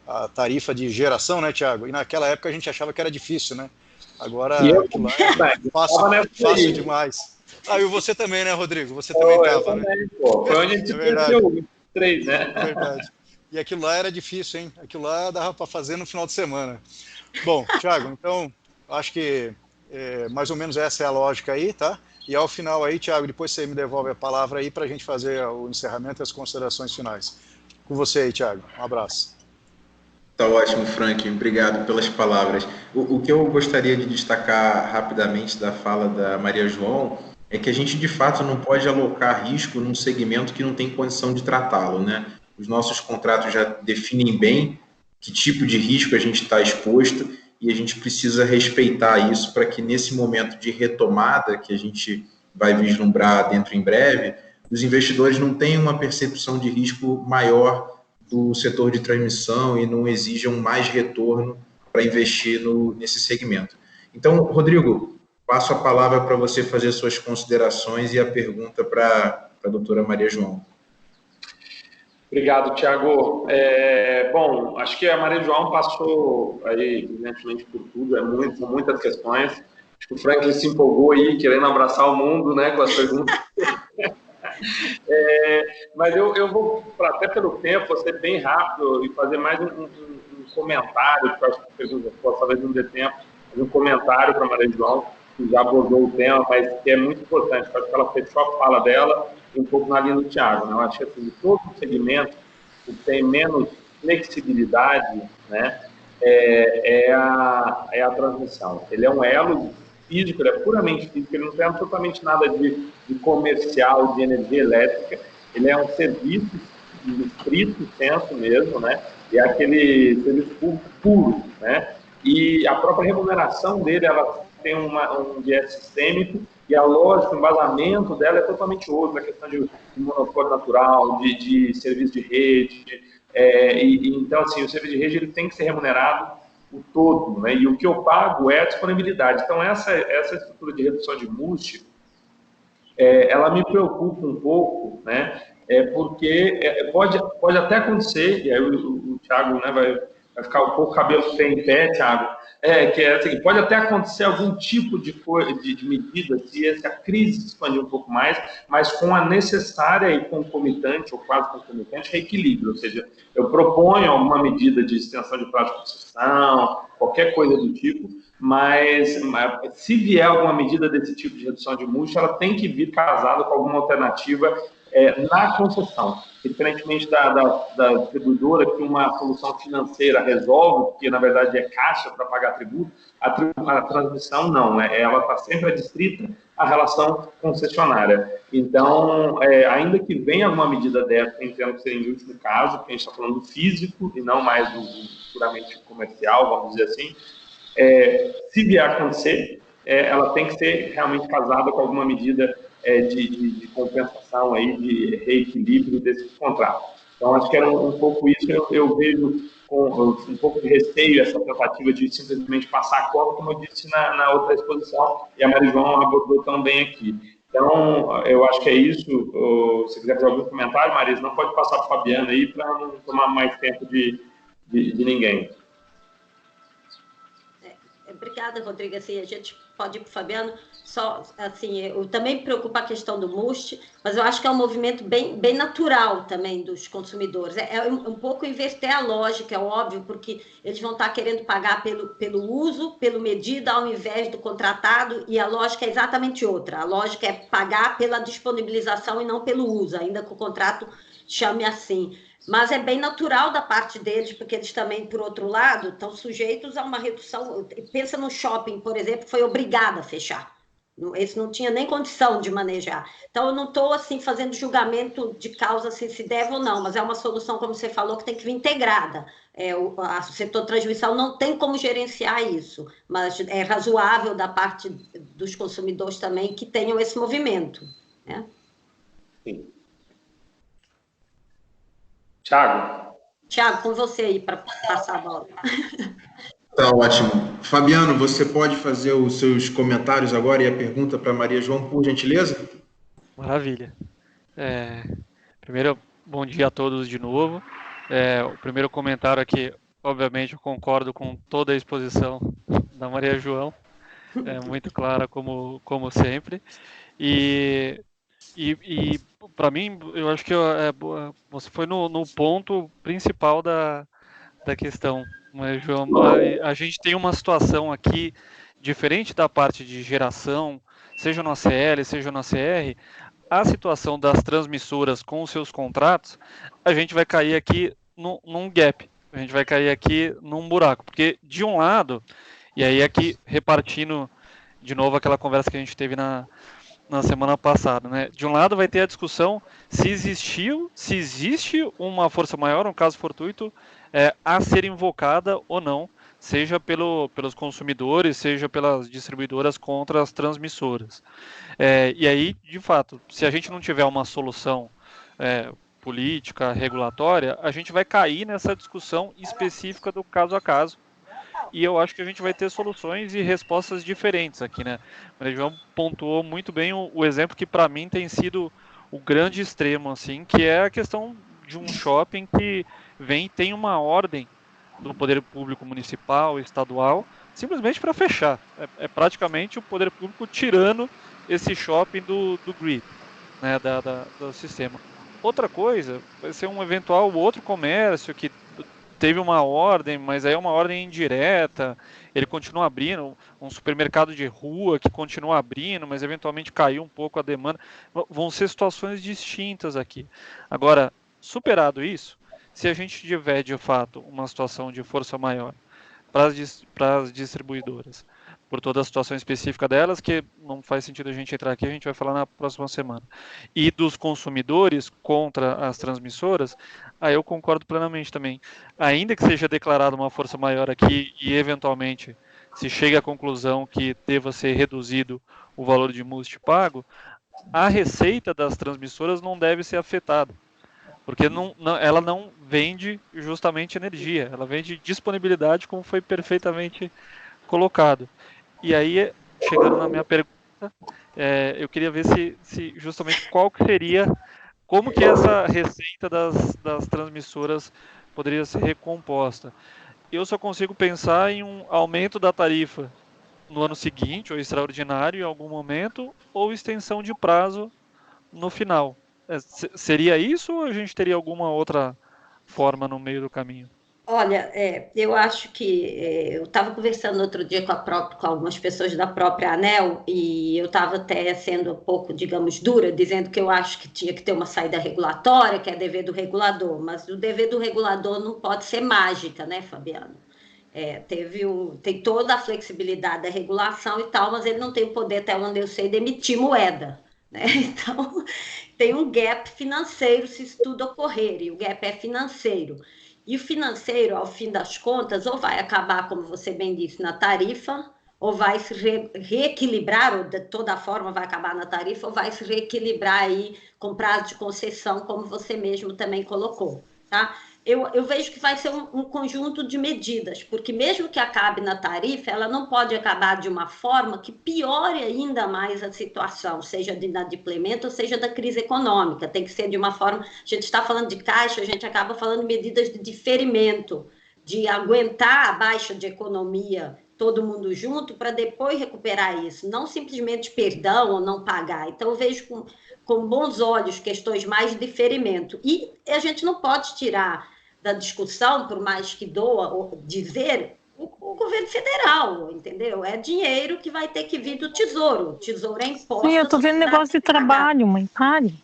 a tarifa de geração, né, Thiago? E naquela época a gente achava que era difícil, né? Agora aquilo lá é fácil demais. Ah, e você também, né, Rodrigo? Você também estava, né? Foi onde a gente conheceu 3, né? É verdade. E aquilo lá era difícil, hein? Aquilo lá dava para fazer no final de semana. Bom, Thiago, então, acho que mais ou menos essa é a lógica aí, tá? E ao final aí, Thiago, depois você me devolve a palavra aí para a gente fazer o encerramento e as considerações finais. Com você aí, Thiago. Um abraço. Tá ótimo, Frank. Obrigado pelas palavras. O que eu gostaria de destacar rapidamente da fala da Maria João é que a gente, de fato, não pode alocar risco num segmento que não tem condição de tratá-lo, né? Os nossos contratos já definem bem que tipo de risco a gente está exposto e a gente precisa respeitar isso para que, nesse momento de retomada que a gente vai vislumbrar dentro em breve, os investidores não tenham uma percepção de risco maior do setor de transmissão e não exijam mais retorno para investir nesse segmento. Então, Rodrigo, passo a palavra para você fazer suas considerações e a pergunta para a doutora Maria João. Obrigado, Thiago. Bom, acho que a Maria João passou aí, evidentemente, por tudo, são muitas questões. Acho que o Franklin se empolgou aí, querendo abraçar o mundo, né, com as perguntas. Mas eu vou, até pelo tempo, vou ser bem rápido e fazer mais um comentário, porque eu acho que a pergunta pode talvez não dê tempo, mas um comentário para a Maria João, que já abordou o tema, mas que é muito importante, acho que ela fechou a fala dela um pouco na linha do Thiago, né? Eu acho que assim, todo segmento que tem menos flexibilidade, né, é a transmissão. Ele é um elo físico, ele é puramente físico, ele não tem absolutamente nada de comercial, de energia elétrica, ele é um serviço de estrito senso mesmo, né, e é aquele serviço público puro, né, e a própria remuneração dele, ela tem um viés sistêmico, e a lógica, o embasamento dela é totalmente outro, a questão de monopólio natural, de serviço de rede, então, assim, o serviço de rede ele tem que ser remunerado o todo, né? E o que eu pago é a disponibilidade. Então, essa estrutura de redução de MUST, ela me preocupa um pouco, né? Porque pode até acontecer, e aí o Thiago, né, vai ficar um pouco cabelo sem pé, Thiago, que é assim, pode até acontecer algum tipo de medida se a crise se expandir um pouco mais, mas com a necessária e concomitante, ou quase concomitante, reequilíbrio, ou seja, eu proponho alguma medida de extensão de prazo de concessão, qualquer coisa do tipo, mas se vier alguma medida desse tipo de redução de MUST, ela tem que vir casada com alguma alternativa na concessão. Diferentemente da distribuidora, que uma solução financeira resolve, porque na verdade é caixa para pagar tributo, a transmissão não, ela está sempre adstrita à relação concessionária. Então, ainda que venha alguma medida dessa, entendo que seria em último caso, porque a gente está falando do físico e não mais do puramente comercial, vamos dizer assim, se vier a acontecer, ela tem que ser realmente casada com alguma medida de compensação, aí, de reequilíbrio desse contrato. Então, acho que era um pouco isso. Eu vejo com um pouco de receio essa tentativa de simplesmente passar a conta, como eu disse na outra exposição, e a Maria João abordou também aqui. Então, eu acho que é isso. Se quiser fazer algum comentário, Marisa, não pode passar para o Fabiano aí, para não tomar mais tempo de ninguém. Obrigada, Rodrigo. Assim, a gente pode ir para o Fabiano. Só, assim, eu também me preocupa a questão do MUST, mas eu acho que é um movimento bem natural também dos consumidores. É um pouco inverter a lógica, é óbvio, porque eles vão estar querendo pagar pelo uso, pelo medida, ao invés do contratado, e a lógica é exatamente outra. A lógica é pagar pela disponibilização e não pelo uso, ainda que o contrato chame assim. Mas é bem natural da parte deles, porque eles também, por outro lado, estão sujeitos a uma redução. Pensa no shopping, por exemplo, que foi obrigado a fechar. Esse não tinha nem condição de manejar. Então, eu não estou assim, fazendo julgamento de causa assim, se deve ou não, mas é uma solução, como você falou, que tem que vir integrada. O setor de transmissão não tem como gerenciar isso, mas é razoável da parte dos consumidores também que tenham esse movimento. Né? Sim. Tiago, com você aí para passar a bola. Tá ótimo. Fabiano, você pode fazer os seus comentários agora e a pergunta para Maria João, por gentileza? Maravilha. Primeiro, bom dia a todos de novo. O primeiro comentário aqui, obviamente, eu concordo com toda a exposição da Maria João, muito clara como sempre. E para mim, eu acho que você foi no ponto principal da questão, Maria João. A gente tem uma situação aqui diferente da parte de geração, seja no ACL, seja no ACR. A situação das transmissoras com os seus contratos, a gente vai cair aqui num gap, a gente vai cair aqui num buraco, porque de um lado, e aí aqui repartindo de novo aquela conversa que a gente teve na semana passada, né? De um lado vai ter a discussão se existe uma força maior, um caso fortuito, a ser invocada ou não, seja pelos consumidores, seja pelas distribuidoras contra as transmissoras. E aí, de fato, se a gente não tiver uma solução política, regulatória, a gente vai cair nessa discussão específica do caso a caso. E eu acho que a gente vai ter soluções e respostas diferentes aqui, né? O Maria João pontuou muito bem o exemplo que para mim tem sido o grande extremo, assim, que é a questão de um shopping que tem uma ordem do poder público municipal, estadual, simplesmente para fechar. É praticamente o poder público tirando esse shopping do grid, né, do sistema. Outra coisa vai ser um eventual outro comércio que teve uma ordem, mas aí é uma ordem indireta, ele continua abrindo, um supermercado de rua que continua abrindo, mas eventualmente caiu um pouco a demanda. Vão ser situações distintas aqui. Agora, superado isso, se a gente tiver de fato uma situação de força maior para as distribuidoras, por toda a situação específica delas, que não faz sentido a gente entrar aqui, a gente vai falar na próxima semana, e dos consumidores contra as transmissoras, aí eu concordo plenamente também. Ainda que seja declarada uma força maior aqui e, eventualmente, se chega à conclusão que deva ser reduzido o valor de MUST pago, a receita das transmissoras não deve ser afetada, porque ela não vende justamente energia, ela vende disponibilidade, como foi perfeitamente colocado. E aí, chegando na minha pergunta, eu queria ver se justamente qual que seria, como que essa receita das transmissoras poderia ser recomposta. Eu só consigo pensar em um aumento da tarifa no ano seguinte, ou extraordinário em algum momento, ou extensão de prazo no final. Seria isso ou a gente teria alguma outra forma no meio do caminho? Olha, eu acho que eu estava conversando outro dia com algumas pessoas da própria ANEEL e eu estava até sendo um pouco, digamos, dura, dizendo que eu acho que tinha que ter uma saída regulatória, que é dever do regulador, mas o dever do regulador não pode ser mágica, né, Fabiano? Tem toda a flexibilidade da regulação e tal, mas ele não tem o poder, até onde eu sei, de emitir moeda, né? Então, tem um gap financeiro se isso tudo ocorrer, e o gap é financeiro. E o financeiro, ao fim das contas, ou vai acabar, como você bem disse, na tarifa, ou vai se reequilibrar, ou de toda forma vai acabar na tarifa, ou vai se reequilibrar aí com prazo de concessão, como você mesmo também colocou, tá? Eu vejo que vai ser um conjunto de medidas, porque mesmo que acabe na tarifa, ela não pode acabar de uma forma que piore ainda mais a situação, seja de inadimplemento ou seja da crise econômica. Tem que ser de uma forma... A gente está falando de caixa, a gente acaba falando de medidas de diferimento, de aguentar a baixa de economia, todo mundo junto, para depois recuperar isso, não simplesmente perdão ou não pagar. Então, eu vejo com bons olhos questões mais de diferimento. E a gente não pode tirar da discussão, por mais que doa dizer, o governo federal, entendeu? É dinheiro que vai ter que vir do Tesouro. O Tesouro é imposto. Sim, eu estou vendo negócio de trabalho, mãe, pare.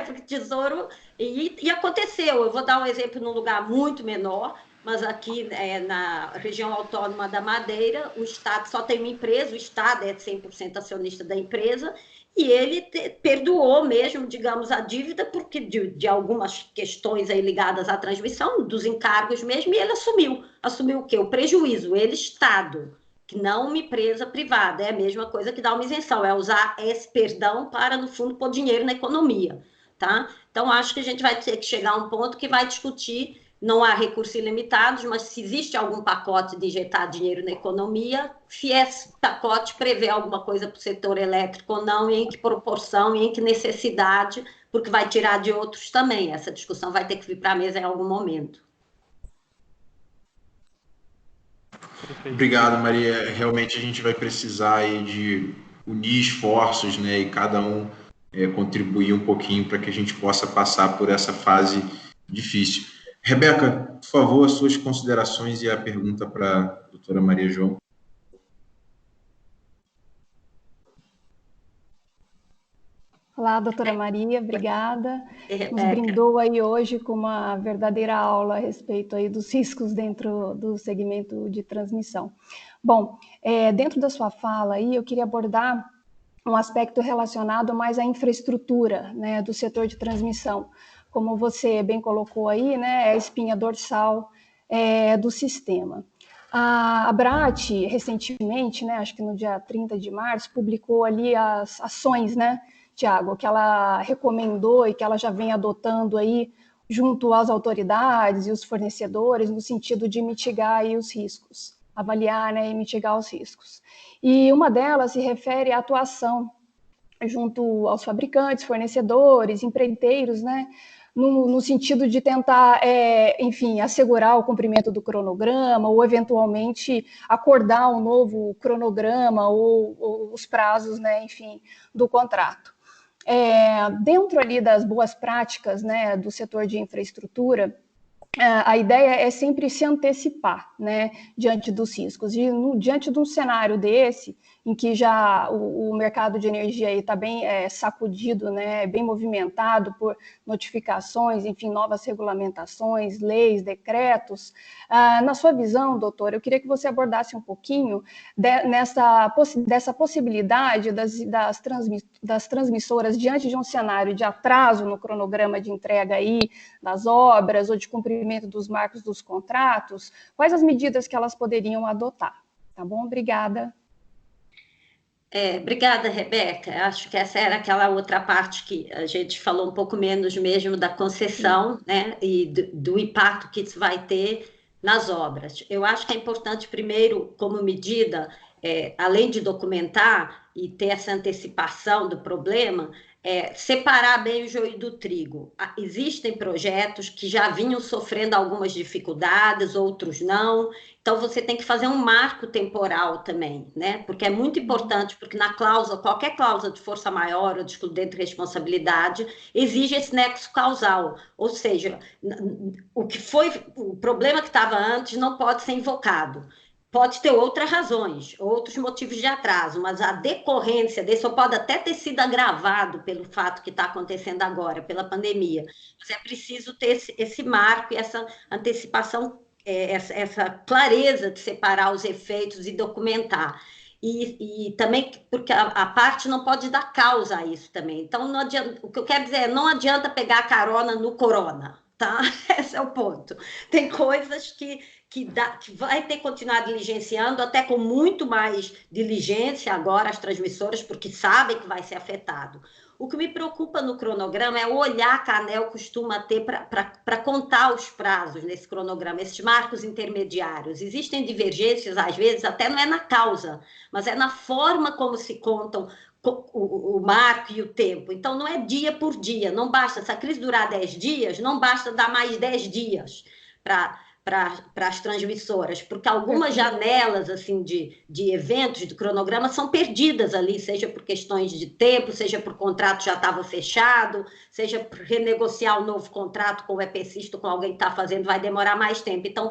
Porque Tesouro... E aconteceu, eu vou dar um exemplo num lugar muito menor, mas aqui na região autônoma da Madeira, o Estado só tem uma empresa, o Estado é 100% acionista da empresa, e ele perdoou mesmo, digamos, a dívida, porque de algumas questões aí ligadas à transmissão, dos encargos mesmo, e ele assumiu o quê? O prejuízo, ele, Estado, que não uma empresa privada, é a mesma coisa que dar uma isenção, é usar esse perdão para, no fundo, pôr dinheiro na economia, tá? Então, acho que a gente vai ter que chegar a um ponto que vai discutir, não há recursos ilimitados, mas se existe algum pacote de injetar dinheiro na economia, se esse pacote prevê alguma coisa para o setor elétrico ou não, e em que proporção, e em que necessidade, porque vai tirar de outros também. Essa discussão vai ter que vir para a mesa em algum momento. Obrigado, Maria. Realmente a gente vai precisar aí de unir esforços, né, e cada um contribuir um pouquinho para que a gente possa passar por essa fase difícil. Rebeca, por favor, as suas considerações e a pergunta para a doutora Maria João. Olá, doutora Maria, obrigada. Nos brindou aí hoje com uma verdadeira aula a respeito aí dos riscos dentro do segmento de transmissão. Bom, dentro da sua fala aí, eu queria abordar um aspecto relacionado mais à infraestrutura, né, do setor de transmissão. Como você bem colocou aí, né, é a espinha dorsal do sistema. A ABRAT, recentemente, né, acho que no dia 30 de março, publicou ali as ações, né, Tiago, que ela recomendou e que ela já vem adotando aí junto às autoridades e os fornecedores no sentido de mitigar aí os riscos, avaliar, né, e mitigar os riscos. E uma delas se refere à atuação junto aos fabricantes, fornecedores, empreiteiros, né, no sentido de tentar, enfim, assegurar o cumprimento do cronograma ou, eventualmente, acordar um novo cronograma ou os prazos, né, enfim, do contrato. Dentro ali das boas práticas, né, do setor de infraestrutura, a ideia é sempre se antecipar, né, diante dos riscos. E diante de um cenário desse, em que já o mercado de energia está bem sacudido, né, bem movimentado por notificações, enfim, novas regulamentações, leis, decretos. Na sua visão, doutora, eu queria que você abordasse um pouquinho dessa possibilidade das transmissoras diante de um cenário de atraso no cronograma de entrega aí das obras ou de cumprimento dos marcos dos contratos, quais as medidas que elas poderiam adotar? Tá bom? Obrigada. Obrigada, Rebeca. Acho que essa era aquela outra parte que a gente falou um pouco menos mesmo da concessão, né, e do impacto que isso vai ter nas obras. Eu acho que é importante, primeiro, como medida, além de documentar, e ter essa antecipação do problema, separar bem o joio do trigo. Existem projetos que já vinham sofrendo algumas dificuldades, outros não. Então, você tem que fazer um marco temporal também, né? Porque é muito importante, porque na cláusula, qualquer cláusula de força maior ou de excludente de responsabilidade, exige esse nexo causal. Ou seja, o problema que estava antes não pode ser invocado. Pode ter outras razões, outros motivos de atraso, mas a decorrência desse pode até ter sido agravado pelo fato que está acontecendo agora, pela pandemia. Mas é preciso ter esse marco e essa antecipação, essa clareza de separar os efeitos e documentar. E também porque a parte não pode dar causa a isso também. Então, não adianta, o que eu quero dizer é, não adianta pegar a carona no corona, tá? Esse é o ponto. Tem coisas que vai ter que continuar diligenciando, até com muito mais diligência agora as transmissoras, porque sabem que vai ser afetado. O que me preocupa no cronograma é o olhar que a ANEEL costuma ter para contar os prazos nesse cronograma, esses marcos intermediários. Existem divergências, às vezes, até não é na causa, mas é na forma como se contam o marco e o tempo. Então, não é dia por dia, não basta, se a crise durar 10 dias, não basta dar mais 10 dias para as transmissoras, porque algumas janelas assim, de eventos, de cronograma, são perdidas ali, seja por questões de tempo, seja por contrato já estava fechado, seja por renegociar um novo contrato com o EPCista, com alguém que está fazendo, vai demorar mais tempo. Então,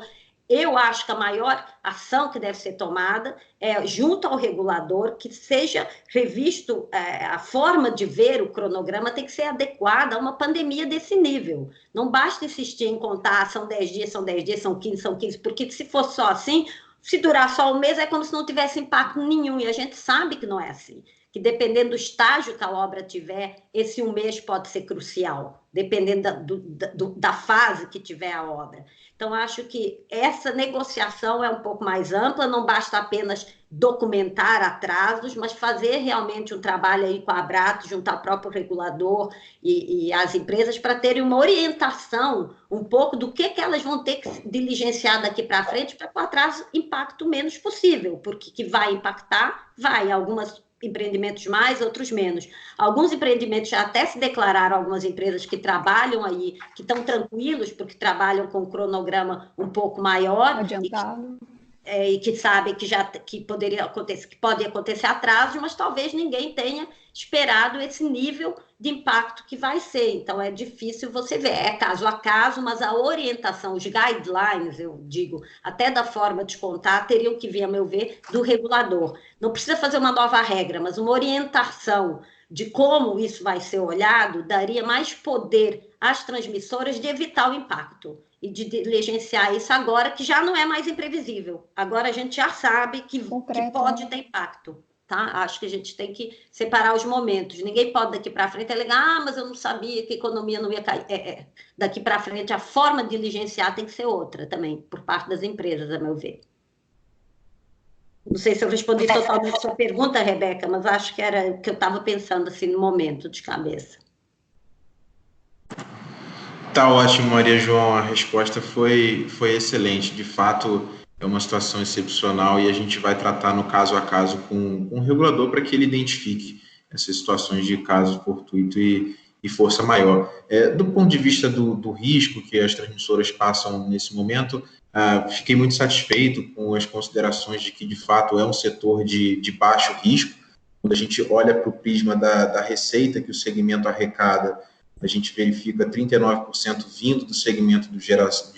eu acho que a maior ação que deve ser tomada é junto ao regulador, que seja revisto, a forma de ver o cronograma tem que ser adequada a uma pandemia desse nível. Não basta insistir em contar, são 10 dias, são 10 dias, são 15, porque se for só assim, se durar só um mês é como se não tivesse impacto nenhum, e a gente sabe que não é assim. Que dependendo do estágio que a obra tiver, esse um mês pode ser crucial, dependendo da fase que tiver a obra. Então, acho que essa negociação é um pouco mais ampla, não basta apenas documentar atrasos, mas fazer realmente um trabalho aí com a Abrato, junto ao próprio regulador e as empresas, para terem uma orientação um pouco do que elas vão ter que diligenciar daqui para frente, para que o atraso impacte o menos possível, porque que vai impactar, vai, algumas empreendimentos mais, outros menos. Alguns empreendimentos já até se declararam, algumas empresas que trabalham aí, que estão tranquilos, porque trabalham com um cronograma um pouco maior. Adiantado. E que sabem que poderia acontecer, que pode acontecer atraso, mas talvez ninguém tenha esperado esse nível de impacto que vai ser. Então, é difícil você ver, é caso a caso, mas a orientação, os guidelines, eu digo, até da forma de contar, teriam que vir, a meu ver, do regulador. Não precisa fazer uma nova regra, mas uma orientação de como isso vai ser olhado, daria mais poder às transmissoras de evitar o impacto e de diligenciar isso agora, que já não é mais imprevisível. Agora a gente já sabe que pode ter impacto. Tá? Acho que a gente tem que separar os momentos. Ninguém pode daqui para frente alegar, mas eu não sabia que a economia não ia cair. Daqui para frente, a forma de diligenciar tem que ser outra também, por parte das empresas, a meu ver. Não sei se eu respondi totalmente a sua pergunta, Rebeca, mas acho que era o que eu estava pensando assim, no momento, de cabeça. Tá ótimo, Maria João, a resposta foi excelente. De fato, é uma situação excepcional e a gente vai tratar no caso a caso com o regulador para que ele identifique essas situações de caso fortuito e força maior. Do ponto de vista do risco que as transmissoras passam nesse momento, fiquei muito satisfeito com as considerações de que, de fato, é um setor de baixo risco. Quando a gente olha para o prisma da receita que o segmento arrecada, a gente verifica 39% vindo do segmento de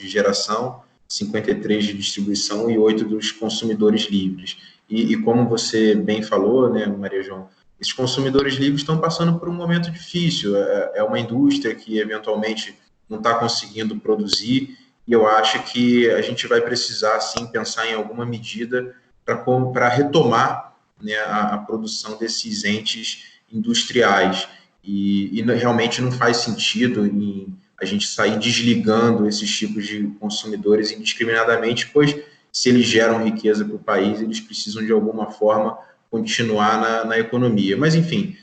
geração, 53% de distribuição e 8% dos consumidores livres. E como você bem falou, né, Maria João, esses consumidores livres estão passando por um momento difícil. É uma indústria que, eventualmente, não está conseguindo produzir, e eu acho que a gente vai precisar, sim, pensar em alguma medida para retomar, né, a produção desses entes industriais. E realmente não faz sentido a gente sair desligando esses tipos de consumidores indiscriminadamente, pois se eles geram riqueza para o país, eles precisam de alguma forma continuar na economia. Mas, enfim,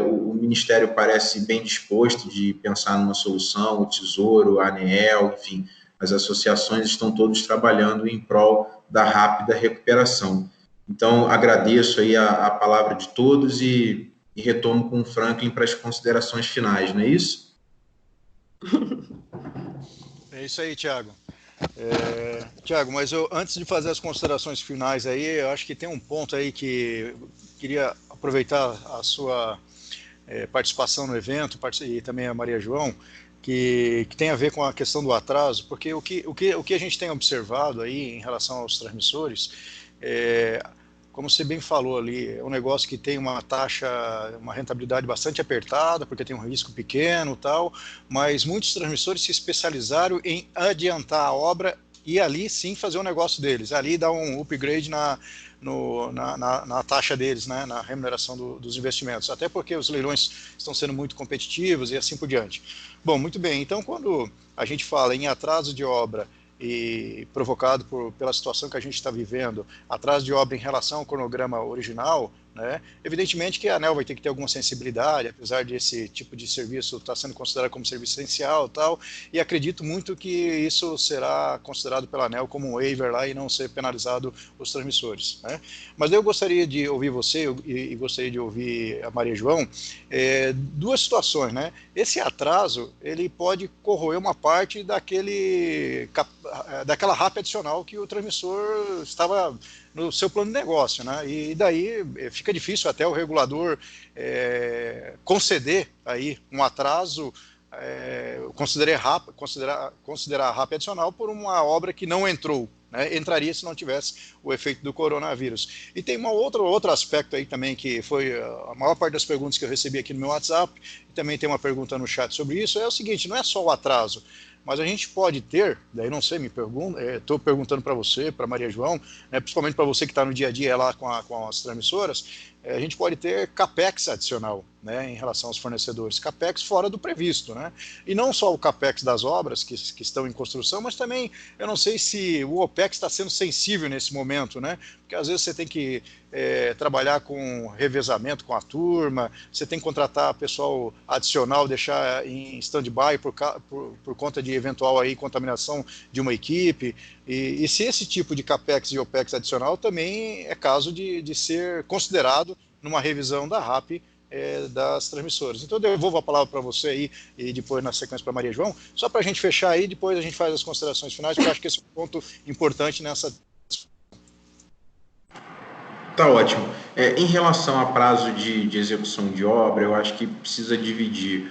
o Ministério parece bem disposto de pensar numa solução, o Tesouro, a ANEEL, enfim, as associações estão todos trabalhando em prol da rápida recuperação. Então, agradeço aí a palavra de todos e retomo com o Franklin para as considerações finais, não é isso? É isso aí, Thiago. Tiago, mas antes de fazer as considerações finais aí, eu acho que tem um ponto aí que eu queria aproveitar a sua participação no evento, e também a Maria João, que tem a ver com a questão do atraso, porque o que a gente tem observado aí em relação aos transmissores, como você bem falou ali, é um negócio que tem uma rentabilidade bastante apertada, porque tem um risco pequeno e tal, mas muitos transmissores se especializaram em adiantar a obra e ali sim fazer o negócio deles, ali dar um upgrade na taxa deles, né, na remuneração dos investimentos, até porque os leilões estão sendo muito competitivos e assim por diante. Bom, muito bem, então quando a gente fala em atraso de obra e provocado pela situação que a gente está vivendo, atraso de obra em relação ao cronograma original, né, evidentemente que a ANEEL vai ter que ter alguma sensibilidade, apesar desse tipo de serviço estar sendo considerado como serviço essencial e tal, e acredito muito que isso será considerado pela ANEEL como um waiver lá e não ser penalizado os transmissores, né. Mas eu gostaria de ouvir você e gostaria de ouvir a Maria João, duas situações, né. Esse atraso, ele pode corroer uma parte daquela RAP adicional que o transmissor estava no seu plano de negócio, né? E daí fica difícil até o regulador conceder aí um atraso, considerar a RAP adicional por uma obra que não entrou, né? Entraria se não tivesse o efeito do coronavírus. E tem outro aspecto aí também, que foi a maior parte das perguntas que eu recebi aqui no meu WhatsApp, e também tem uma pergunta no chat sobre isso, é o seguinte, não é só o atraso, mas a gente pode ter, daí não sei, estou perguntando para você, para Maria João, né, principalmente para você que está no dia a dia lá com as transmissoras, a gente pode ter CAPEX adicional, né, em relação aos fornecedores, CAPEX fora do previsto, né, e não só o CAPEX das obras que estão em construção, mas também, eu não sei se o OPEX está sendo sensível nesse momento, né, porque às vezes você tem que trabalhar com revezamento com a turma, você tem que contratar pessoal adicional, deixar em stand-by por conta de eventual aí contaminação de uma equipe, e se esse tipo de CAPEX e OPEX adicional também é caso de ser considerado numa revisão da RAP das transmissoras. Então eu devolvo a palavra para você aí e depois na sequência para Maria João, só para a gente fechar aí, depois a gente faz as considerações finais, porque eu acho que esse é um ponto importante nessa. Tá ótimo. Em relação a prazo de execução de obra, eu acho que precisa dividir,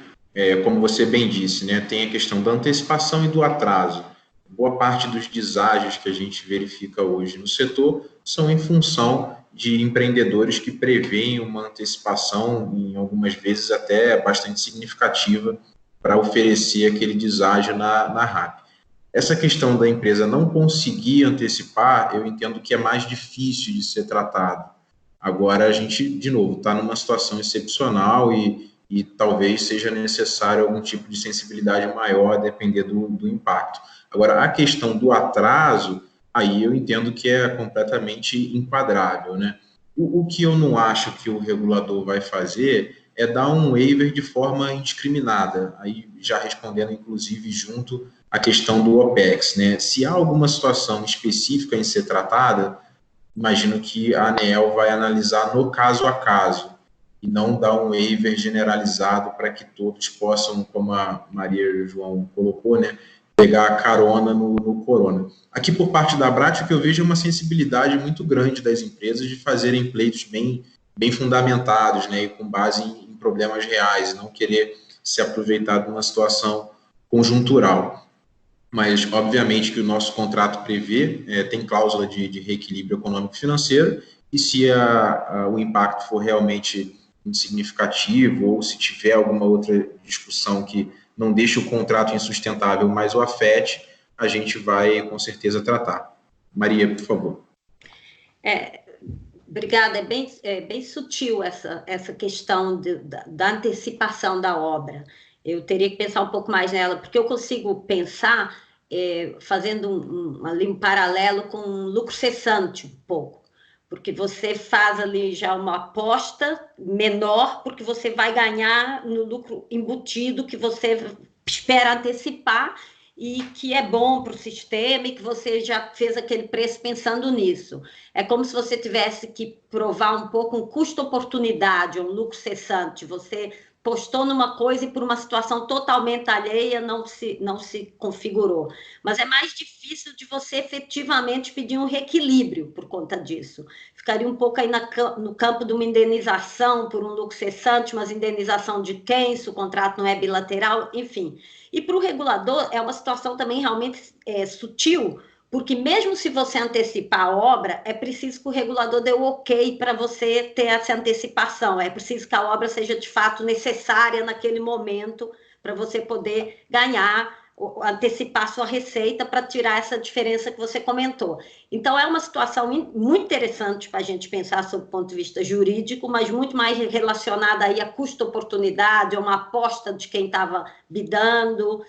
como você bem disse, né, tem a questão da antecipação e do atraso. Boa parte dos deságios que a gente verifica hoje no setor são em função de empreendedores que preveem uma antecipação, em algumas vezes até bastante significativa, para oferecer aquele deságio na RAP. Essa questão da empresa não conseguir antecipar, eu entendo que é mais difícil de ser tratado. Agora, a gente, de novo, está numa situação excepcional e talvez seja necessário algum tipo de sensibilidade maior, a depender do impacto. Agora, a questão do atraso, aí eu entendo que é completamente enquadrável, né? O que eu não acho que o regulador vai fazer é dar um waiver de forma indiscriminada, aí já respondendo, inclusive, junto à questão do OPEX, né? Se há alguma situação específica em ser tratada, imagino que a ANEEL vai analisar no caso a caso, e não dar um waiver generalizado para que todos possam, como a Maria João colocou, né, pegar a carona no corona. Aqui, por parte da Abrat, o que eu vejo é uma sensibilidade muito grande das empresas de fazerem pleitos bem fundamentados, né, e com base em problemas reais, não querer se aproveitar de uma situação conjuntural. Mas, obviamente, que o nosso contrato prevê, tem cláusula de reequilíbrio econômico-financeiro, e se o impacto for realmente insignificativo, ou se tiver alguma outra discussão que não deixe o contrato insustentável, mas o afete, a gente vai, com certeza, tratar. Maria, por favor. Obrigada, é bem sutil essa questão da antecipação da obra. Eu teria que pensar um pouco mais nela, porque eu consigo pensar fazendo um paralelo com um lucro cessante um pouco, porque você faz ali já uma aposta menor, porque você vai ganhar no lucro embutido que você espera antecipar, e que é bom para o sistema e que você já fez aquele preço pensando nisso. É como se você tivesse que provar um pouco um custo-oportunidade, um lucro cessante. Você postou numa coisa e por uma situação totalmente alheia não se configurou. Mas é mais difícil de você efetivamente pedir um reequilíbrio por conta disso. Ficaria um pouco aí no campo de uma indenização por um lucro cessante, mas indenização de quem, se o contrato não é bilateral, enfim. E para o regulador é uma situação também realmente sutil, porque mesmo se você antecipar a obra, é preciso que o regulador dê o ok para você ter essa antecipação, é preciso que a obra seja de fato necessária naquele momento para você poder ganhar, antecipar sua receita para tirar essa diferença que você comentou. Então, é uma situação muito interessante para a gente pensar sob o ponto de vista jurídico, mas muito mais relacionada aí a custo-oportunidade, a uma aposta de quem estava bidando.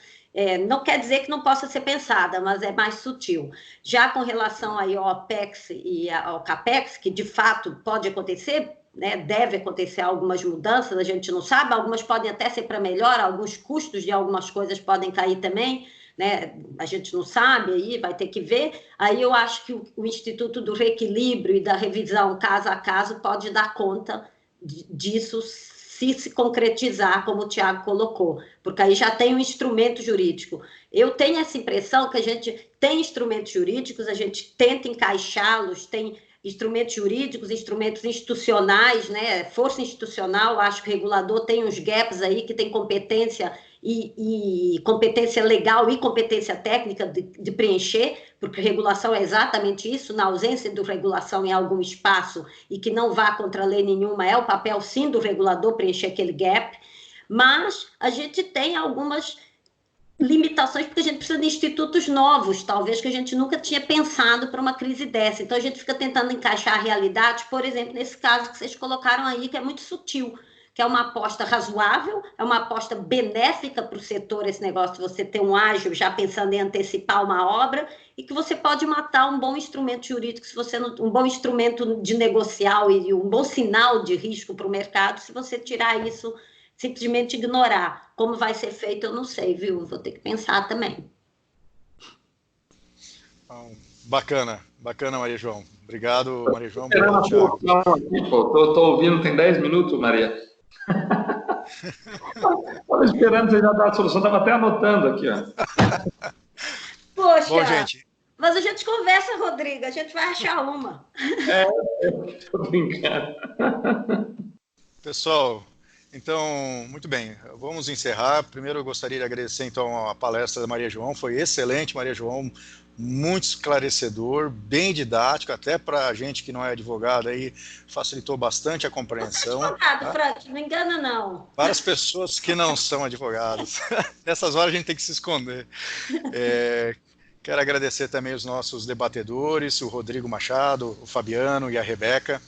Não quer dizer que não possa ser pensada, mas é mais sutil. Já com relação aí ao OPEX e ao CAPEX, que de fato pode acontecer, né, deve acontecer algumas mudanças, a gente não sabe, algumas podem até ser para melhor, alguns custos de algumas coisas podem cair também, né, a gente não sabe, aí vai ter que ver. Aí eu acho que o Instituto do Reequilíbrio e da revisão caso a caso pode dar conta disso, se concretizar, como o Tiago colocou, porque aí já tem um instrumento jurídico. Eu tenho essa impressão que a gente tem instrumentos jurídicos, a gente tenta encaixá-los, tem instrumentos jurídicos, instrumentos institucionais, né? Força institucional, acho que o regulador tem uns gaps aí que tem competência e competência legal e competência técnica de preencher, porque regulação é exatamente isso, na ausência de regulação em algum espaço e que não vá contra lei nenhuma, é o papel sim do regulador preencher aquele gap, mas a gente tem algumas limitações, porque a gente precisa de institutos novos, talvez que a gente nunca tinha pensado para uma crise dessa. Então, a gente fica tentando encaixar a realidade, por exemplo, nesse caso que vocês colocaram aí, que é muito sutil, que é uma aposta razoável, é uma aposta benéfica para o setor, esse negócio de você ter um ágio já pensando em antecipar uma obra, e que você pode matar um bom instrumento jurídico, se você não, um bom instrumento de negocial e um bom sinal de risco para o mercado, se você tirar isso, simplesmente ignorar. Como vai ser feito, eu não sei, viu? Vou ter que pensar também. Bacana, Maria João. Obrigado, Maria João. Obrigado, Thiago. Estou ouvindo, tem 10 minutos, Maria. Estava esperando você já dar a solução, estava até anotando aqui, ó. Poxa, bom, gente. Mas a gente conversa, Rodrigo, a gente vai achar uma. Estou brincando. Pessoal, então, muito bem, vamos encerrar. Primeiro eu gostaria de agradecer então a palestra da Maria João, foi excelente, Maria João, muito esclarecedor, bem didático, até para a gente que não é advogado aí, facilitou bastante a compreensão. Não é advogado, tá? Frank, não engana não. Para as pessoas que não são advogados, nessas horas a gente tem que se esconder. Quero agradecer também os nossos debatedores, o Rodrigo Machado, o Fabiano e a Rebeca,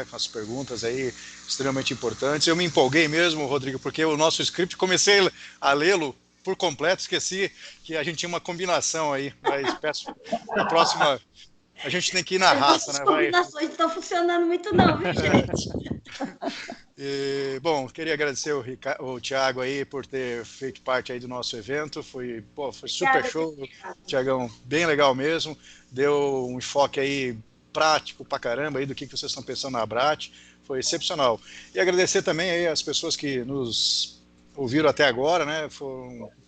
com as perguntas aí extremamente importantes. Eu me empolguei mesmo, Rodrigo, porque o nosso script, comecei a lê-lo por completo, esqueci que a gente tinha uma combinação aí, mas peço na próxima, a gente tem que ir na raça, né? As combinações não estão funcionando muito não, viu, gente? Bom, queria agradecer o Thiago aí por ter feito parte aí do nosso evento, foi super show, Thiagão, bem legal mesmo, deu um enfoque aí prático pra caramba aí do que vocês estão pensando na Abrat, foi excepcional. E agradecer também aí as pessoas que nos ouviram até agora, né?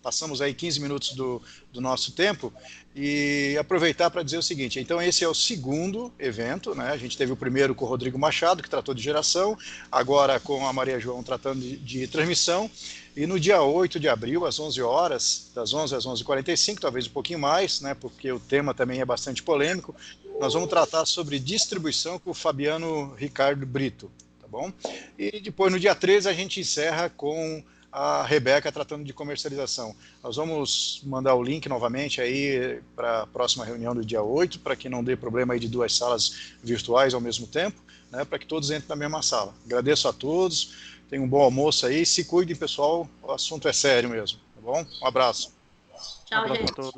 Passamos aí 15 minutos do nosso tempo e aproveitar para dizer o seguinte, então esse é o segundo evento, né? A gente teve o primeiro com o Rodrigo Machado, que tratou de geração, agora com a Maria João tratando de transmissão, e no dia 8 de abril, às 11 horas, das 11 às 11h45, talvez um pouquinho mais, né? Porque o tema também é bastante polêmico, nós vamos tratar sobre distribuição com o Fabiano Ricardo Brito, tá bom? E depois, no dia 13, a gente encerra com a Rebeca tratando de comercialização. Nós vamos mandar o link novamente aí para a próxima reunião do dia 8, para que não dê problema aí de 2 salas virtuais ao mesmo tempo, né, para que todos entrem na mesma sala. Agradeço a todos, tenham um bom almoço aí, se cuidem, pessoal, o assunto é sério mesmo, tá bom? Um abraço. Tchau, Um abraço gente. a todos.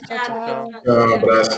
Tchau. Um abraço.